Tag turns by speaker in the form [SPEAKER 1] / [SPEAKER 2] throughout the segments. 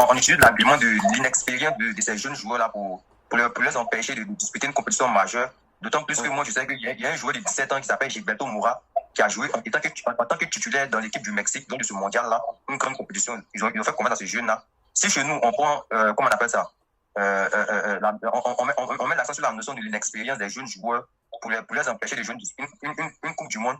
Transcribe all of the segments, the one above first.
[SPEAKER 1] on utilise l'argument de l'inexpérience de ces jeunes joueurs-là pour les empêcher de disputer une compétition majeure. D'autant plus que moi, je sais qu'il y a un joueur de 17 ans qui s'appelle Gilberto Moura, qui a joué en tant que titulaire dans l'équipe du Mexique, donc de ce mondial-là, une grande compétition. Ils ont fait confiance à ce jeune-là. Si chez nous, on prend, comment on appelle ça, on met l'accent sur la notion de l'inexpérience des jeunes joueurs pour les empêcher de jouer une Coupe du Monde.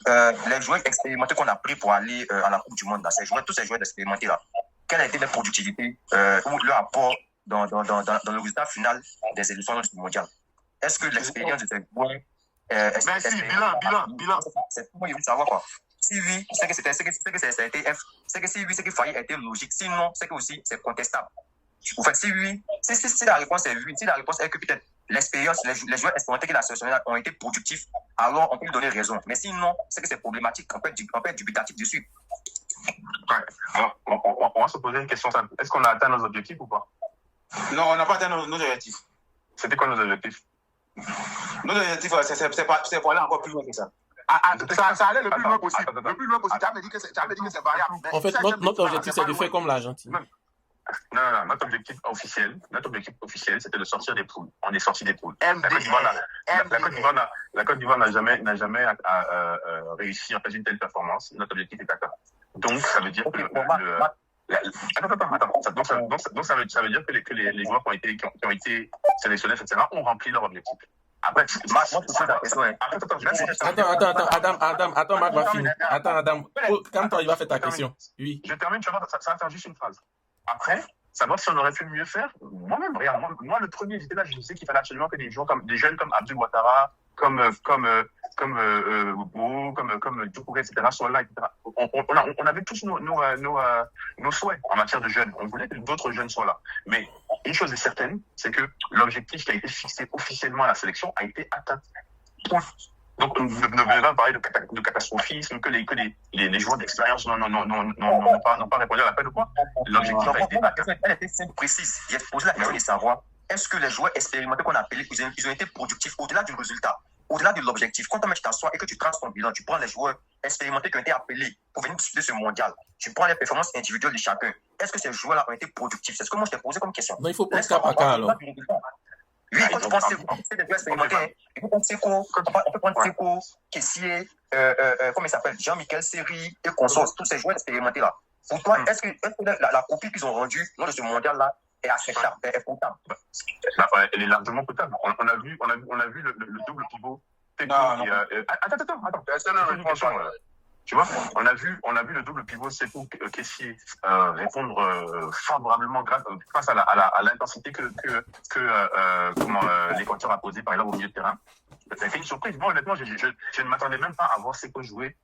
[SPEAKER 1] Les joueurs expérimentés qu'on a pris pour aller à la Coupe du Monde, là, tous ces joueurs expérimentés là, quelle a été leur productivité ou leur apport dans le résultat final des élections du mondial? Est-ce que l'expérience de ces joueurs
[SPEAKER 2] bilan.
[SPEAKER 1] C'est pour moi, il veut savoir quoi. Si oui, c'est que ça a été F. C'est que si oui, c'est qu'il fallait être logique. Sinon, c'est que aussi c'est contestable. En fait, si oui, si la réponse est oui, si la réponse est que peut-être l'expérience, les joueurs expérimentés que la sélection ont été productifs, alors on peut lui donner raison. Mais sinon, c'est que c'est problématique. On peut être dubitatif dessus.
[SPEAKER 2] Ouais. On va se poser une question simple. Est-ce qu'on a atteint nos objectifs ou pas?
[SPEAKER 3] Non, on n'a pas atteint nos objectifs.
[SPEAKER 2] C'était quoi nos objectifs?
[SPEAKER 3] Nos objectifs, c'est pour aller encore plus loin que ça.
[SPEAKER 4] Ça allait le plus loin possible. Le plus loin possible. Tu avais dit que c'est variable.
[SPEAKER 5] En fait, notre objectif, c'est de faire comme l'Argentine.
[SPEAKER 2] Non. Notre objectif officiel, c'était de sortir des poules. On est sorti des poules. La Côte d'Ivoire n'a jamais réussi à faire une telle performance. Notre objectif est atteint. Donc, ça veut dire que Donc, ça veut dire que les joueurs qui ont été sélectionnés, etc., ont rempli leur objectif. Après,
[SPEAKER 5] Attends, Marc va finir. Attends, Adam, quand il va faire ta question. Oui.
[SPEAKER 2] Je termine, tu vois, ça va faire juste une phrase. Après, savoir si on aurait pu mieux faire, moi-même, regarde, moi le premier, j'étais là, je sais qu'il fallait absolument que des jeunes comme Abdul Ouattara, comme Doucouré, etc., soient là, etc. On avait tous nos souhaits en matière de jeunes. On voulait que d'autres jeunes soient là. Mais une chose est certaine, c'est que l'objectif qui a été fixé officiellement à la sélection a été atteint. Donc, nous venons pas parler de catastrophisme, que les joueurs d'expérience n'ont pas répondu à l'appel ou quoi. L'objectif a été atteint.
[SPEAKER 1] Elle était simple, précise. Il faut poser la question de savoir, est-ce que les joueurs expérimentés qu'on a appelés, ils ont été productifs au-delà du résultat, au-delà de l'objectif? Quand tu t'assois et que tu traces ton bilan, tu prends les joueurs expérimentés qui ont été appelés pour venir disputer ce mondial, tu prends les performances individuelles de chacun. Est-ce que ces joueurs-là ont été productifs? C'est ce que moi je t'ai posé comme question.
[SPEAKER 5] Non, il faut prendre cas par cas alors.
[SPEAKER 1] Oui, quand tu prends Seco, c'est des joueurs expérimentés. On peut prendre Seco, Kessier, comment il s'appelle, Jean-Michel Seri et consorts, tous ces joueurs expérimentés-là. Pour toi, est-ce que la copie qu'ils ont rendue lors de ce mondial-là est acceptable, est potable?
[SPEAKER 2] Elle est largement potable. On a vu le double pivot. Attends. Tu vois, on a vu le double pivot Sekou Kessier répondre favorablement face à l'intensité que l'Équateur a posée par exemple au milieu de terrain. Ça a été une surprise. Moi, honnêtement, je ne m'attendais même pas à voir Sekou jouer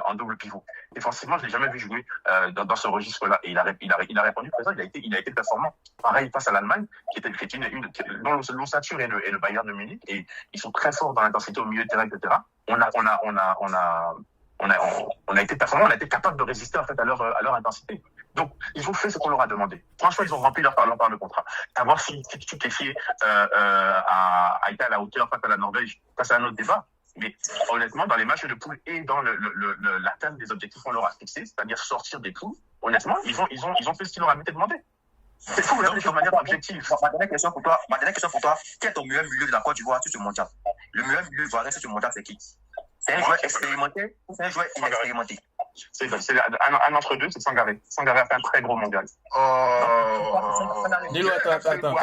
[SPEAKER 2] en double pivot. Défensivement, je ne l'ai jamais vu jouer dans ce registre-là. Et il a répondu présent, il a été performant. Pareil face à l'Allemagne, dont l'ossature est le Bayern de Munich. Et ils sont très forts dans l'intensité au milieu de terrain, etc. On a été performants, on a été capable de résister en fait à leur intensité. Donc, ils ont fait ce qu'on leur a demandé. Franchement, ils ont rempli leur part de contrat. À voir si Kessier a été à la hauteur face à la Norvège, face à un autre débat. Mais honnêtement, dans les matchs de poule et dans l'atteinte des objectifs qu'on leur a fixés, c'est-à-dire sortir des poules, honnêtement, ils ont fait ce qu'ils leur avaient demandé. C'est fou, de manière objective.
[SPEAKER 1] Ma dernière question pour toi, quel est ton meilleur milieu de la Côte d'Ivoire sur ce mondial? Le meilleur milieu ivoirien sur ce mondial, c'est qui? C'est un joueur expérimenté ou c'est un joueur inexpérimenté?
[SPEAKER 2] C'est un entre deux, c'est Sangaré. Sangaré a fait un très gros mondial.
[SPEAKER 5] Dis-le, attends.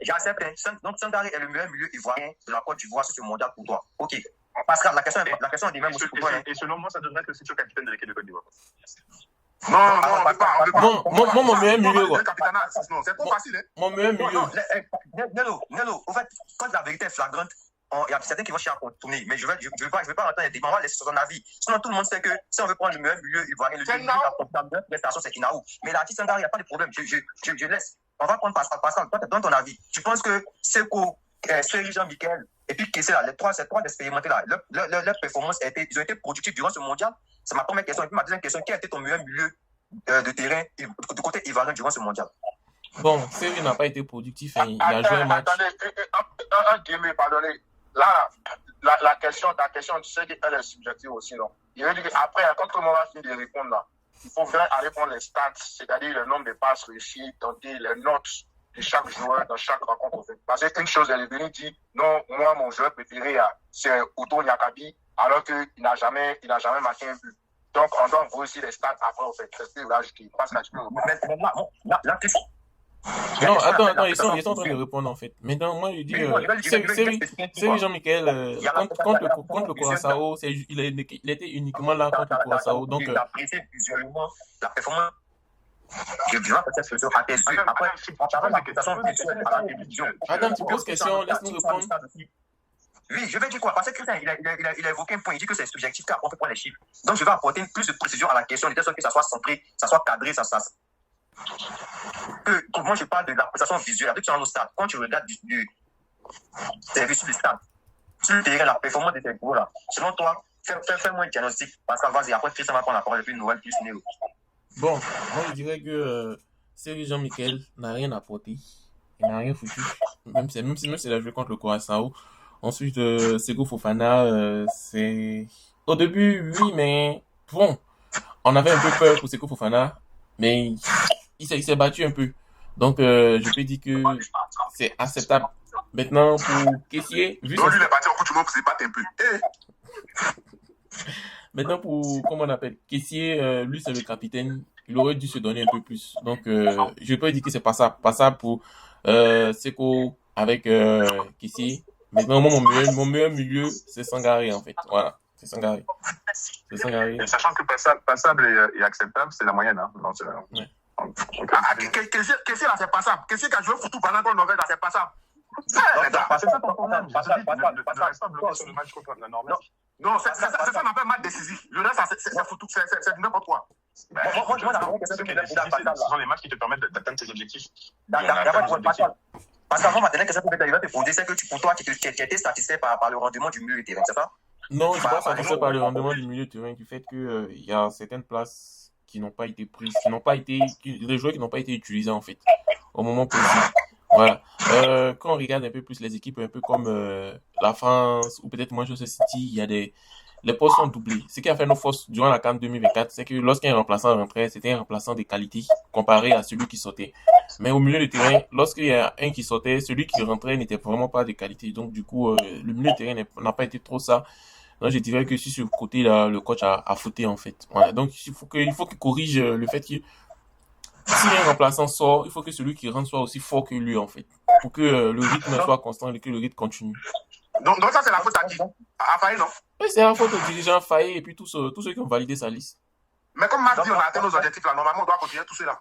[SPEAKER 1] J'accepte. Donc Sangaré est le meilleur milieu ivoirien de la Côte d'Ivoire sur ce mondial pour toi. Ok. Pascal, la question est même aussi pour toi.
[SPEAKER 2] Et selon moi, ça devrait être le futur capitaine de l'équipe de Côte d'Ivoire.
[SPEAKER 5] Non, mon meilleur milieu, quoi.
[SPEAKER 4] C'est trop facile, hein.
[SPEAKER 5] Mon meilleur milieu.
[SPEAKER 1] Nello, en fait, quand la vérité est flagrante, il y a certains qui vont chercher à contourner, mais je vais pas entendre les débats, on va laisser son avis. Sinon, tout le monde sait que si on veut prendre le meilleur milieu ivoirien, le milieu qui a de prestation, c'est Kinaou. Mais l'artiste Sangare, il n'y a pas de problème, je laisse. On va prendre Pascal, toi, donne ton avis. Tu penses que Sekou, Seri Jean-Michel, et puis Kessé, ces trois expérimentés là, leur performance, ils ont été productifs durant ce mondial? C'est ma première question. Et puis ma deuxième question, quel a été ton meilleur milieu de terrain du côté ivoirien durant ce mondial?
[SPEAKER 5] Bon, Seri n'a pas été productif, il a joué un match.
[SPEAKER 4] Attendez, pardonnez. Là, la question, tu sais qu'elle est subjective aussi, non? Je veux dire qu'après, quand tout le monde va finir de répondre là, il faut vraiment aller prendre les stats, c'est-à-dire le nombre de passes réussies, tenter les notes de chaque joueur dans chaque rencontre. En fait. Parce qu'une chose, elle est venue dire, non, moi, mon joueur préféré, c'est Otto Nyakabi, alors qu'il n'a jamais marqué un but. Donc, on doit voir aussi les stats après, en fait. C'est ce que je veux ajouter. Parce que
[SPEAKER 1] Là,
[SPEAKER 5] Non, attends, ils sont en train de répondre en fait. Maintenant, moi, je dis, c'est Jean-Michel, contre le Curaçao, il était uniquement là contre le Curaçao. Donc,
[SPEAKER 1] il a apprécié visuellement la performance. Je dirais que c'est à tes yeux. Après, on parle d'appréciation visuelle à la télévision.
[SPEAKER 5] Adam, tu poses question, laisse-nous répondre.
[SPEAKER 1] Oui, je vais dire quoi? Parce que Christian, il a évoqué un point, il dit que c'est subjectif, qu'on peut prendre les chiffres. Donc, je vais apporter plus de précision à la question, de telle sorte que ça soit centré, ça soit cadré, moi, je parle de l'appréciation visuelle. Avec nos stades, quand tu regardes c'est vu sur le stade, sur le terrain, la performance de tes gros là, selon toi, fais-moi un diagnostic. Parce que vas-y, après, Christian va prendre la parole depuis une nouvelle plus néo.
[SPEAKER 5] Bon, moi, je dirais que Serge Jean-Michel n'a rien apporté. Il n'a rien foutu. Même si il a joué contre le Curaçao. Ensuite, Seko Fofana, c'est... Au début, oui, mais bon, on avait un peu peur pour Seko Fofana, mais il s'est battu un peu. Donc, je peux dire que c'est acceptable. Maintenant, pour Kessié, vu
[SPEAKER 4] donc, lui, il est parti au coup du monde pour se battre un peu.
[SPEAKER 5] Maintenant, pour, comment on appelle, Kessié, lui, c'est le capitaine. Il aurait dû se donner un peu plus. Donc, je peux dire que c'est pas ça pour Seko avec Kessié. Maintenant, moi, mon meilleur milieu, c'est Sangaré, en fait. Voilà, c'est Sangaré.
[SPEAKER 2] Et sachant que passable et acceptable, c'est la moyenne. Hein. Donc,
[SPEAKER 5] ouais.
[SPEAKER 4] Qu'est-ce là, c'est passable? Qu'est-ce qui a joué foutu pendant qu'on Norvège, là, c'est passable?
[SPEAKER 2] C'est ça ton problème. Je ne reste pas bloqué sur le match contre la Norvège.
[SPEAKER 4] Non, c'est ça qu'on appelle match décisif. Le reste, c'est foutu, c'est n'importe quoi.
[SPEAKER 1] Moi,
[SPEAKER 2] ce sont les matchs qui te permettent d'atteindre tes objectifs.
[SPEAKER 1] Parce qu'avant, maintenant, qu'est-ce que tu vas te poser, c'est que pour toi, tu étais satisfait par le rendement du milieu de terrain, c'est ça?
[SPEAKER 5] Non, je ne suis pas satisfait par le rendement du milieu de terrain, du fait qu'il y a certaines places qui n'ont pas été prises, les joueurs qui n'ont pas été utilisés, en fait, au moment précis. Voilà. Quand on regarde un peu plus les équipes, un peu comme la France, ou peut-être Manchester City, il y a les postes sont doublés. Ce qui a fait nos forces durant la CAN 2024, c'est que lorsqu'un remplaçant rentrait, c'était un remplaçant de qualité comparé à celui qui sortait. Mais au milieu de terrain, lorsqu'il y a un qui sortait, celui qui rentrait n'était vraiment pas de qualité. Donc, du coup, le milieu de terrain n'a pas été trop ça. Donc, je dirais que sur ce côté-là, le coach a fauté, en fait. Voilà. Donc, il faut qu'il corrige le fait que si un remplaçant sort, il faut que celui qui rentre soit aussi fort que lui, en fait. Pour que le rythme soit constant et que le rythme continue.
[SPEAKER 4] Donc ça, c'est la faute à qui? À Faye, non?
[SPEAKER 5] Oui, c'est la faute au dirigeant Faye et puis tous ceux qui ont validé sa liste.
[SPEAKER 4] Mais comme Marc dit, on a atteint nos objectifs là. Normalement, on doit continuer tout cela.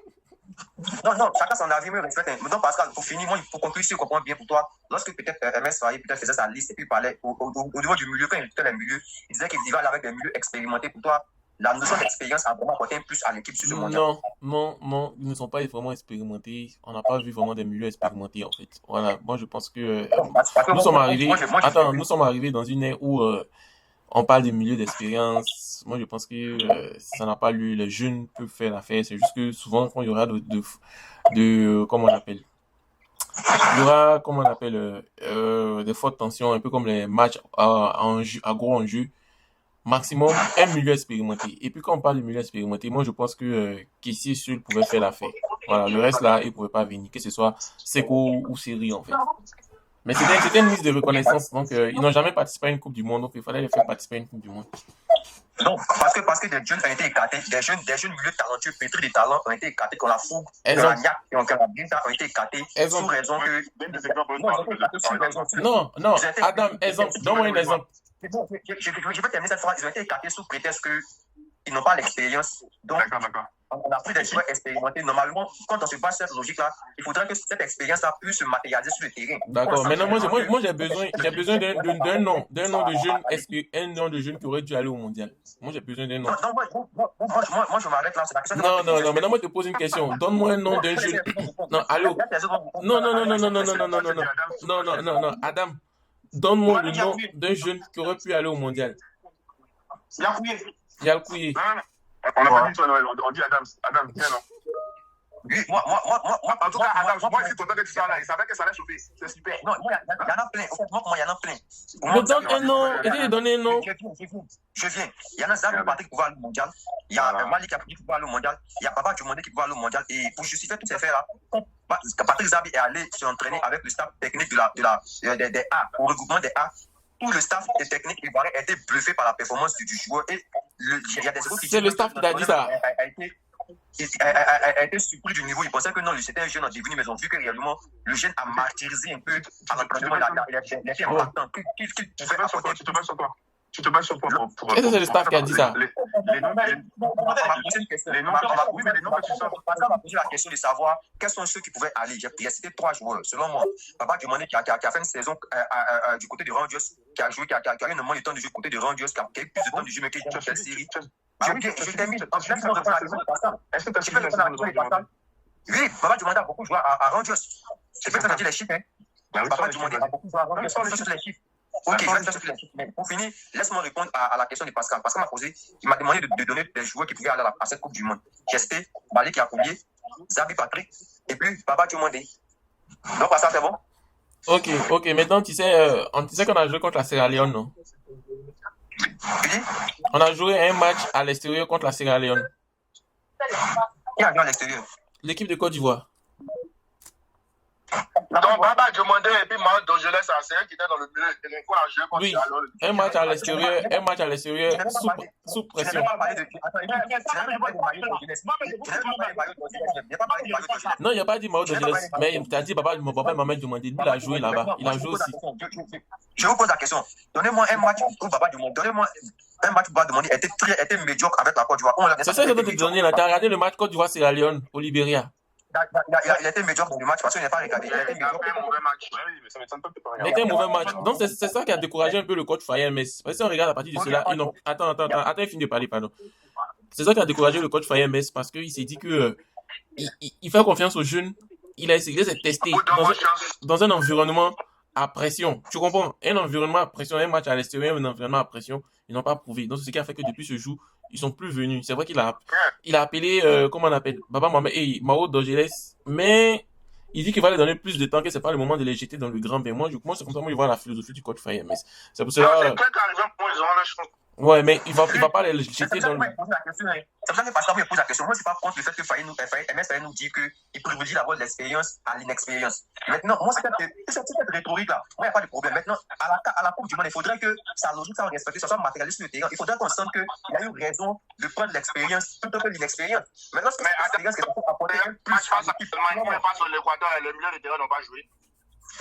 [SPEAKER 1] Non, chacun son avis, mais respecte. Donc, Pascal, pour finir, moi, pour conclure, si je comprends bien pour toi, lorsque peut-être MS Faye faisait sa liste et puis parlait au niveau du milieu, quand il était les milieux, il disait qu'il vivait avec des milieux expérimentés. Pour toi, la notion d'expérience a vraiment apporté un plus à l'équipe sur ce mondial.
[SPEAKER 5] Non, ils ne sont pas vraiment expérimentés. On n'a pas vu vraiment des milieux expérimentés, en fait. Voilà, moi, je pense que nous sommes arrivés dans une ère où on parle des milieux d'expérience. Moi, je pense que ça n'a pas lieu. Les jeunes peuvent faire l'affaire. C'est juste que souvent, quand il y aura comment on appelle, il y aura, comment on appelle, des fortes tensions, un peu comme les matchs à gros enjeux. Maximum un milieu expérimenté. Et puis quand on parle de milieu expérimenté, moi je pense que Kessié seul pouvait faire l'affaire. Voilà, le reste là, il ne pouvait pas venir, que ce soit Seko ou Seri en fait. Mais c'était une liste de reconnaissance, donc ils n'ont jamais participé à une Coupe du Monde, donc il fallait les faire participer à une Coupe du Monde.
[SPEAKER 1] Non, parce que des jeunes ont été écartés, des jeunes milieux talentueux, pétris de talent ont été écartés, qu'on la fougue, que la niaque, que la brinta ont été écartés, sous raison que...
[SPEAKER 5] Non, Adam, exemple, donne-moi un exemple.
[SPEAKER 1] Je vais terminer cette phrase. Ils ont été écartés sous prétexte qu'ils n'ont pas l'expérience. Donc, on a pris des joueurs expérimentés. Normalement, quand on se base sur cette logique-là, il faudrait que cette expérience-là puisse se matérialiser sur le terrain.
[SPEAKER 5] D'accord. Maintenant, moi j'ai besoin d'un nom de jeune qui aurait dû aller au mondial. Moi, j'ai besoin d'un nom.
[SPEAKER 1] Moi, je m'arrête là.
[SPEAKER 5] Non. Maintenant, moi, je te pose une question. Donne-moi un nom d'un jeune. Non, allô. Non. Adam. Donne-moi le nom d'un jeune qui aurait pu aller au mondial.
[SPEAKER 4] Yalkouye.
[SPEAKER 2] On n'a pas dit toi, Noël. On dit Adam, viens, non?
[SPEAKER 1] Oui,
[SPEAKER 2] En tout cas, Adam, moi, je suis content que tu sois là. Il savait que ça allait chauffer. C'est super.
[SPEAKER 1] non, il y en a plein. Au fait, moi, il y en a plein.
[SPEAKER 5] Me donne un nom. Essaye de donner un nom.
[SPEAKER 1] Je viens. Il y en a Zabi Patrick qui va aller au mondial. Il y a Malik Abdi qui va aller au mondial. Il y a Papa Djumondé qui va aller au mondial. Et pour justifier tous ces faits-là, Patrick Zabi est allé s'entraîner avec le staff technique des A, au regroupement des A. Tout le staff des techniques ivoiriens a été bluffé par la performance du joueur. Et il y a des autres qui
[SPEAKER 5] C'est le staff qui t'a dit ça.
[SPEAKER 1] A été surpris du niveau. Il pensait que non, c'était un jeune en devenir, mais ils ont vu que réellement, le jeune a martyrisé un peu à l'entraînement. Il a été impactant.
[SPEAKER 2] Tu te bases sur quoi pour
[SPEAKER 5] Est-ce que c'est le staff qui a dit ça?
[SPEAKER 2] Les noms, oui, mais les noms que tu sors.
[SPEAKER 1] On m'a posé la question de savoir quels sont ceux qui pouvaient aller. J'ai cité 3 joueurs. Selon moi, Papa Djumondé qui a fait une saison du côté de Rangers, qui a joué, qui a eu un moment de temps de jeu du côté de Rangers, qui a eu plus de temps de jeu, mais qui a eu une série. Je termine. Est-ce que tu peux répondre à la question de Pascal? Oui, Papa Djumondé a beaucoup joué à Rangers. Je peux te dire les chiffres. Papa Djumondé a beaucoup joué à Rangers. Je peux les chiffres. Ok, je vais faire les chiffres. Mais pour finir, laisse-moi répondre à la question de Pascal. Pascal m'a demandé de donner des joueurs qui pouvaient aller à cette Coupe du Monde. J'espère, Malik Yacoubie, Zabi Patrick, et puis Papa Djumondé. Donc, Pascal, c'est bon?
[SPEAKER 5] Ok. Maintenant, tu sais qu'on a joué contre la Sierra Leone, non?
[SPEAKER 1] Oui.
[SPEAKER 5] On a joué un match à l'extérieur contre la Sierra Leone.
[SPEAKER 1] Qui a joué à l'extérieur?
[SPEAKER 5] L'équipe de Côte d'Ivoire.
[SPEAKER 4] Donc, Baba Djumondé et puis Mao Dongelès, c'est un qui était dans le milieu de l'info à jouer contre
[SPEAKER 5] Oui,
[SPEAKER 4] Sierra Leone.
[SPEAKER 5] un match à l'extérieur sous pression. Non, il n'y a pas dit Mao Dongelès, mais il t'a dit papa Mohamed Djumondé, lui, il a joué là-bas. Il a joué aussi.
[SPEAKER 1] Je vous pose la question. Donnez-moi un match où Baba Djumondé était médiocre avec la Côte d'Ivoire.
[SPEAKER 5] C'est ça que je dois te donner là. Tu as regardé le match Côte d'Ivoire Sierra Leone au Libéria.
[SPEAKER 1] Il a été médiocre dans le match parce qu'il n'a pas regardé. Il a été médiocre.
[SPEAKER 2] un mauvais match. Oui, mais ça m'étonne pas que tu pas
[SPEAKER 5] Il a été un mauvais match. Donc, c'est ça qui a découragé un peu le coach Fayet. Mais si on regarde à partir de cela, ils n'ont. Attends, il finit de parler, pardon. C'est ça qui a découragé le coach Fayet, mais c'est parce qu'il s'est dit que il fait confiance aux jeunes. Il a essayé de tester dans un environnement à pression. Tu comprends? Un environnement à pression, un match à l'extérieur, un environnement à pression, ils n'ont pas prouvé. Donc, c'est ce qui a fait que depuis ce jour, ils sont plus venus. C'est vrai qu'il a appelé, comment on appelle, Baba Mohamed et Mao Dongelès, mais il dit qu'il va leur donner plus de temps, que c'est pas le moment de les jeter dans le grand bain. Moi, c'est comme ça que je vois la philosophie du coach Fayet. Mais c'est pour cela.
[SPEAKER 4] C'est clair qu'à exemple, ils ont la chance.
[SPEAKER 5] Ouais, mais il va pas les jeter dans le.
[SPEAKER 1] C'est pour ça que Pascal me pose la question. Moi, je ne suis pas contre le fait que Fayet nous dit qu'il privilégie d'abord l'expérience à l'inexpérience. Maintenant, moi, cette rhétorique-là, moi, il n'y a pas de problème. Maintenant, à la Coupe du Monde, il faudrait que sa logique soit respectée, ça soit matérialiste sur le terrain. Il faudrait qu'on sente qu'il y a eu raison de prendre l'expérience plutôt que l'inexpérience. Maintenant, c'est l'expérience qui est apportée plus
[SPEAKER 4] face à l'Équateur et les milieux de terrain n'ont pas joué.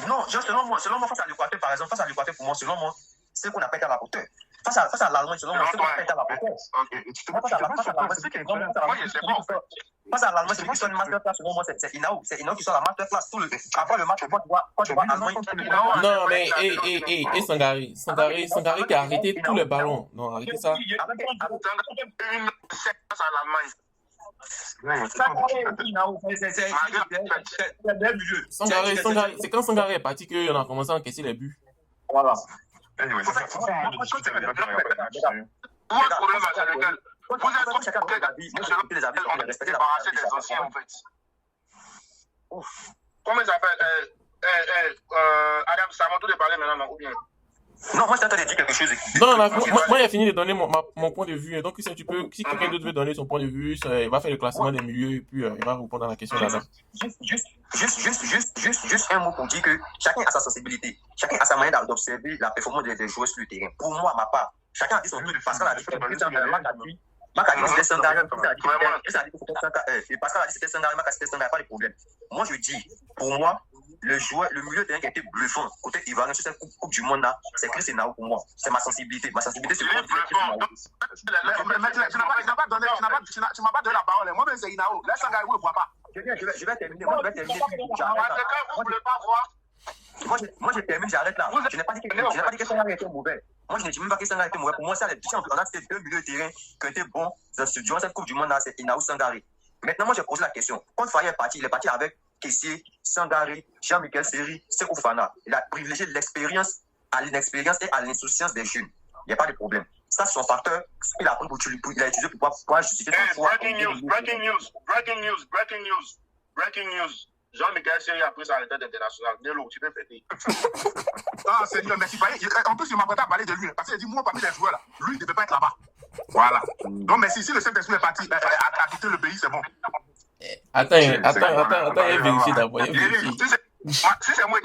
[SPEAKER 1] Non, selon moi, face à l'Équateur, par exemple, pour moi, selon moi, c'est ce qu'on appelle à la hauteur. Face à l'Allemagne, selon moi, c'est ce qu'on appelle à la hauteur. Face à l'Allemagne, c'est qui soit une masterclass, selon moi, c'est Inao. C'est Inao qui soit la masterclass. Avant le match, quand tu vois Allemagne.
[SPEAKER 5] Non, mais, Sangare qui a arrêté tous les ballons. Non, arrêtez ça. C'est quand Sangare est parti qu'on a commencé à encaisser les buts.
[SPEAKER 1] Voilà.
[SPEAKER 2] Anyway,
[SPEAKER 4] Moi, le problème, c'est lequel? Vous êtes débarrassé des anciens, en fait. Comment ils appellent? Adam, c'est à mon tour de parler maintenant, ou bien?
[SPEAKER 1] Non, moi, je t'entends dire quelque chose.
[SPEAKER 5] Non, moi, il a fini de donner mon point de vue. Donc, si quelqu'un d'autre veut donner son point de vue, il va faire le classement des milieux et puis il va répondre à la question d'Adam.
[SPEAKER 1] Juste un mot pour dire que chacun a sa sensibilité. Chacun a sa manière d'observer la performance des joueurs sur le terrain. Pour moi, à ma part, chacun a dit son truc. Pascal a dit que c'était Sangare. Pascal a dit que c'était Sangare, Mac a dit que c'était Sangare, pas de problème. Moi, je dis, pour moi, le milieu de terrain qui a été bluffant côté ivoirien sur cette coupe du monde là, c'est Chris Enao pour moi. C'est ma sensibilité. Ma sensibilité, c'est
[SPEAKER 4] tu m'as pas donné la parole. Moi, c'est Inao. Laisse Sangare, vous ne voit pas.
[SPEAKER 1] Je vais terminer.
[SPEAKER 4] Vous ne voulez pas voir.
[SPEAKER 1] Moi, je termine, j'arrête là. Je n'ai pas dit que Sangare était mauvais. Moi, je ne dis même pas que Sangare était mauvais. Pour moi, ça, on a ces deux milieux de terrain qui étaient bons durant cette coupe du monde là, c'est Inao Sangare. Maintenant, moi, j'ai posé la question. Quand Fayet est parti, il est parti avec Kessié, Sangare, Jean-Michel Seri, Sekou Fana. Il a privilégié l'expérience à l'inexpérience et à l'insouciance des jeunes. Il n'y a pas de problème. Ça, c'est son facteur. Il a pris il a utilisé pour pouvoir justifier son choix.
[SPEAKER 4] Breaking news. breaking news. Jean-Michel Seri a pris sa retraite internationale. Nelo, tu peux fêter.
[SPEAKER 3] Ah, c'est dur, merci. En plus, il m'a pas parlé de lui. Parce qu'il a dit, moi, parmi les joueurs, là, lui, il ne devait pas être là-bas. Voilà. Donc, merci. Si le Saint-Esprit est parti, a quitté le pays, c'est bon.
[SPEAKER 5] Attends, il a vérifié d'abord.
[SPEAKER 4] Si c'est moi,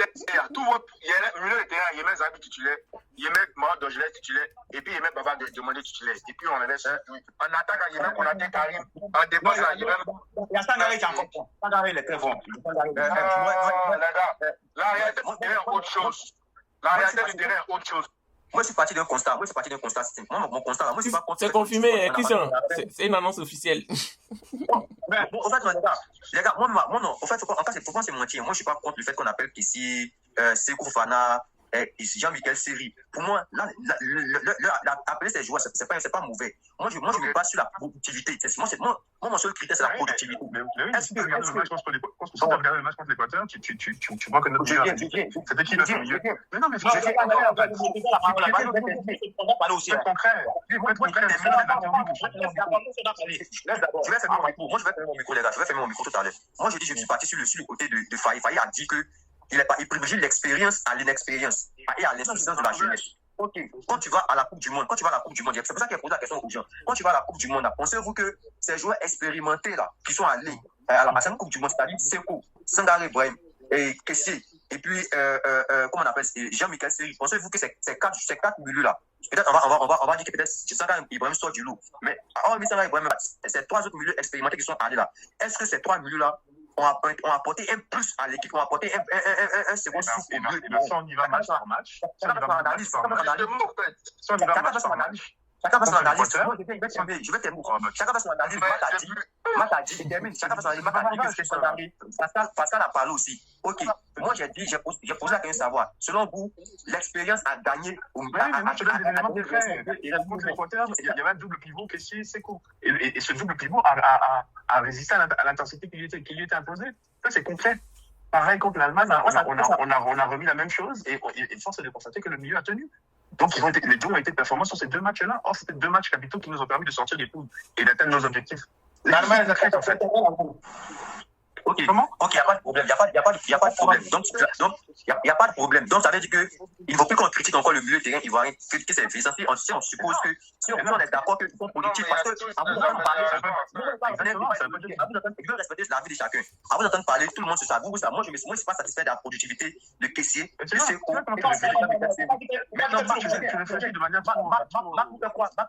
[SPEAKER 4] tout votre. Il y a milieu de terrain, il y a mes amis titulaires, il y a mes morts d'Angeles titulaires, et puis il y a mes Bavard demandés titulaires. Et puis on les laisse. En attaque, il y a même qu'on a des Karim. En défense, il y a même.
[SPEAKER 1] Il y a Sangaré qui est encore bon. Sangaré, il est très bon.
[SPEAKER 4] Les gars, la réalité du terrain est autre chose. La réalité du terrain est autre chose.
[SPEAKER 1] Moi, je suis parti d'un constat. Moi, mon constat, moi, je suis pas contre.
[SPEAKER 5] C'est confirmé, Christian. C'est une annonce officielle.
[SPEAKER 1] Bon, en fait, les gars, moi, non. En fait, pourquoi c'est mentir? Moi, je suis pas contre le fait qu'on appelle Kessie, Sekou Fana, Jean-Michel Seri. Pour moi, appeler ces joueurs, c'est pas mauvais. Moi, je me base sur la productivité. Moi, mon seul critère, c'est la productivité.
[SPEAKER 2] Mais oui, si tu regardes le match contre l'Équateur, tu vois que notre joueur, c'était qui notre milieu? Mais non, mais c'est concret.
[SPEAKER 1] Je vais fermer mon micro, les gars. Je vais fermer mon micro tout à l'heure. Moi, je dis, je suis parti sur le côté de Faye. Faye a dit que il privilégie l'expérience à l'inexpérience et à l'insuffisance de la jeunesse. Ok. Quand tu vas à la Coupe du Monde, c'est pour ça qu'il a posé la question aux gens. Quand tu vas à la Coupe du Monde, pensez-vous que ces joueurs expérimentés là, qui sont allés à la Coupe du Monde, c'est-à-dire Sekou, Sangaré Ibrahim et Kessie, et puis comment on appelle Jean-Michel Seri, pensez-vous que ces quatre milieux là, peut-être on va dire que peut-être Sangaré Ibrahim sort du lot, mais Sangaré Ibrahim, ces trois autres milieux expérimentés qui sont allés là, est-ce que ces trois milieux là ont apporté un plus à l'équipe, ont apporté un second souffle.
[SPEAKER 2] Et bien, ça, on y va match par match.
[SPEAKER 1] Chacun va son analyse. Je vais terminer. Chacun va son analyse. Matt a dit, Pascal a parlé aussi. Ok. Moi, j'ai posé la question de savoir. Selon vous, l'expérience a gagné au
[SPEAKER 2] Il y avait un double pivot, Kessie, Sekou. Et ce double pivot a résisté à l'intensité qui lui était imposée. Ça, c'est concret. Pareil contre l'Allemagne, on a remis la même chose et force est de constater que le milieu a tenu. Donc, les deux ont été performants sur ces deux matchs-là. Or, c'était deux matchs capitaux qui nous ont permis de sortir des poules et d'atteindre nos objectifs. L'Allemagne est en fait.
[SPEAKER 1] Ok, comment? Ok, il n'y a pas de problème. Il n'y a pas de problème. Donc, il n'y a pas de problème. Donc, ça veut dire qu'il ne faut plus qu'on critique encore le milieu de terrain ivoirien, que c'est essentiel. Si on suppose que, si on est d'accord qu'ils sont productifs, parce que, à vous d'entendre parler, je veux respecter la vie de chacun. À vous d'entendre parler, tout le monde se savait. Moi, je ne suis pas satisfait de la productivité de Kessie, de Sekou.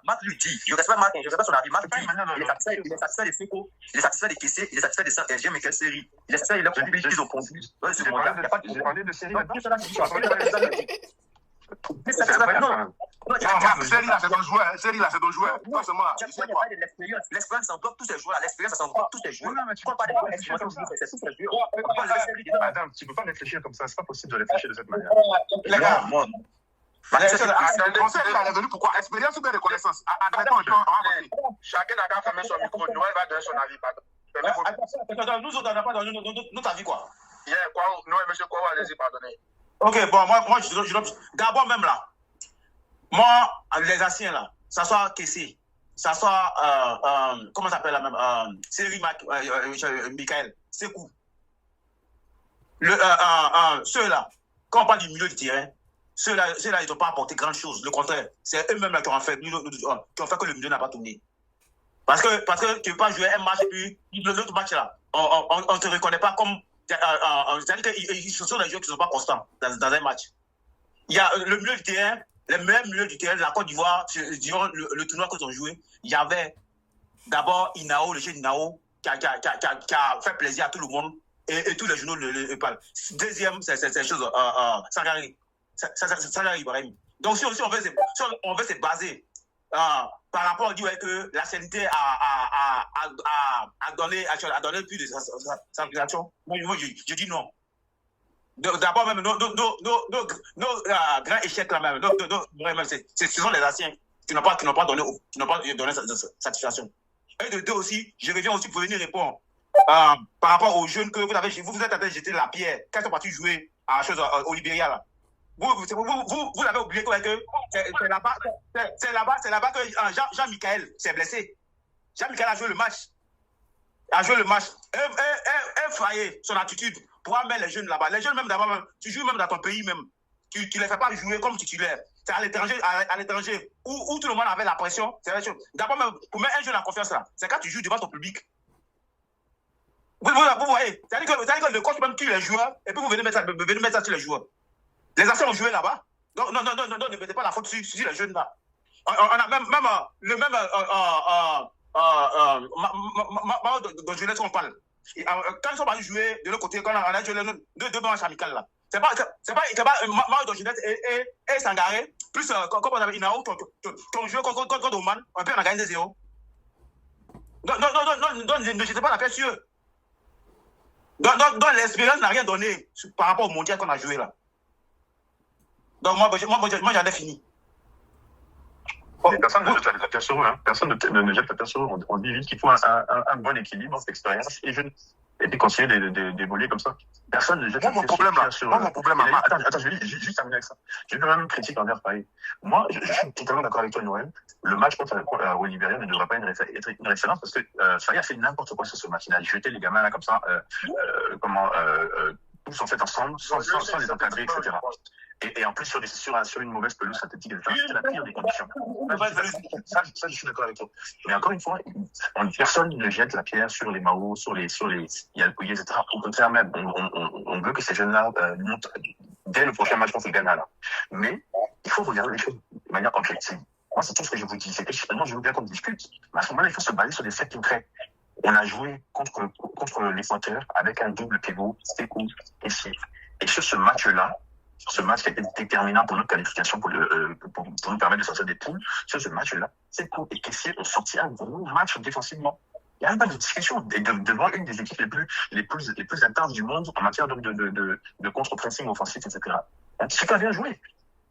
[SPEAKER 1] Marc lui dit, je respecte Marc, je respecte son avis. Marc dit, il est satisfait de Sekou, il est satisfait de Kessie, il est satisfait de Jean-Michel Seri. Il est satisfait de leur public qu'ils ont produit.
[SPEAKER 2] J'ai parlé de série là-dedans.
[SPEAKER 3] Seri là, c'est ton joueur. Seri là, c'est ton joueur. Pas seulement là.
[SPEAKER 1] L'expérience englobe tous ces joueurs. L'expérience englobe tous ces joueurs.
[SPEAKER 2] Adam, tu ne peux pas réfléchir comme ça. C'est pas possible de réfléchir de cette manière.
[SPEAKER 3] Les gars, le conseil est venu pourquoi? Expérience ou bien reconnaissance?
[SPEAKER 4] Chacun n'a qu'à fermer son micro. Noël va donner son avis.
[SPEAKER 1] Nous autres, on n'a pas donné notre avis, quoi.
[SPEAKER 4] Noël, monsieur Kouawa, allez-y, pardonnez.
[SPEAKER 1] Ok, bon, moi d'abord même là, moi, les anciens là, ça soit Kessie, ça soit, comment ça s'appelle là même, Seri Michael, Sekou. Ceux-là, quand on parle du milieu du terrain, ceux-là, ils n'ont pas apporté grand-chose. Le contraire, c'est eux-mêmes là qui ont fait que le milieu n'a pas tourné. Parce que tu ne peux pas jouer un match et puis l'autre match là, on ne te reconnaît pas comme. C'est-à-dire que ce sont des joueurs qui ne sont pas constants dans un match. Il y a le milieu du terrain, le meilleur milieu du terrain de la Côte d'Ivoire, durant le tournoi qu'ils ont joué, il y avait d'abord Inao, le jeune Inao, qui a fait plaisir à tout le monde et tous les journaux le parlent. Deuxième, c'est cette chose, Sangaré Ibrahim. Donc si on veut se baser par rapport à dire que la CNT a donné plus de satisfaction, moi je dis non. D'abord même nos grands échecs là même, ce sont les anciens qui n'ont pas donné satisfaction. Et de deux aussi, je reviens aussi pour venir répondre par rapport aux jeunes que vous êtes en train de jeter la pierre quand ils sont partis jouer au Libéria là. Vous l'avez oublié que c'est là-bas que Jean-Michel s'est blessé. Jean-Michel a joué le match.
[SPEAKER 6] à jouer le match, et flyer son attitude pour amener les jeunes là-bas. Les jeunes même d'abord, tu joues même dans ton pays même. Tu ne les fais pas jouer comme titulaire. C'est à l'étranger où tout le monde avait la pression. C'est la chose. D'abord, pour mettre un jeune en confiance là, c'est quand tu joues devant ton public. Vous voyez, c'est-à-dire que le coach même tue les joueurs et puis vous venez mettre ça sur les joueurs. Les anciens ont joué là-bas. Donc, non, ne mettez pas la faute sur les jeunes là. On a même le même de jeunesse qu'on parle. Quand ils sont partis jouer de l'autre côté, quand on a joué deux matchs amicaux là, c'est pas Mario de jeunesse et Sangaré, plus comme on avait Inao, qu'on jouait contre Oman, un peu on a gagné 0. Non, ne jetez pas la paix sur eux. Donc l'espérance n'a rien donné par rapport au mondial qu'on a joué là. Donc moi j'en ai fini.
[SPEAKER 2] Mais personne ne jette la pierre sur eux. Hein. Personne ne jette la pierre sur eux. On dit vite qu'il faut un bon équilibre entre expérience et jeune. Et puis continuer d'évoluer comme ça. Personne ne jette la pierre sur eux.
[SPEAKER 3] Mon problème,
[SPEAKER 2] Attends, je vais juste terminer avec ça. J'ai quand même une critique envers Paris. Moi, je suis totalement d'accord avec toi, Noël. Le match au Libéria ne devrait pas être une référence parce que Faye a fait n'importe quoi sur ce match. Il a jeté les gamins là comme ça, tous en fait ensemble, sans les encadrer, etc. Et en plus sur une mauvaise pelouse synthétique, c'est la pire des conditions. Ça, je suis d'accord avec toi. Mais encore une fois, personne ne jette la pierre sur les Mao, sur les Yalkouye, etc. Au contraire même, on veut que ces jeunes-là montent dès le prochain match contre le Ghana. Là. Mais il faut regarder les choses de manière objective. Moi, c'est tout ce que je vous dis. C'est que moi, je veux bien qu'on discute. Mais à ce moment-là, il faut se baser sur des faits concrets. On a joué contre l'Équateur avec un double pivot, Sekou et Sif. Et sur ce match-là, ce match qui a été déterminant pour notre qualification, pour nous permettre de sortir des poules, sur ce match-là, Sekou et Kessié ont sorti un gros match défensivement. Il n'y a même pas de discussion. Et devant une des équipes les plus intenses du monde en matière de contre-pressing offensif, etc. Donc, c'est pas bien joué.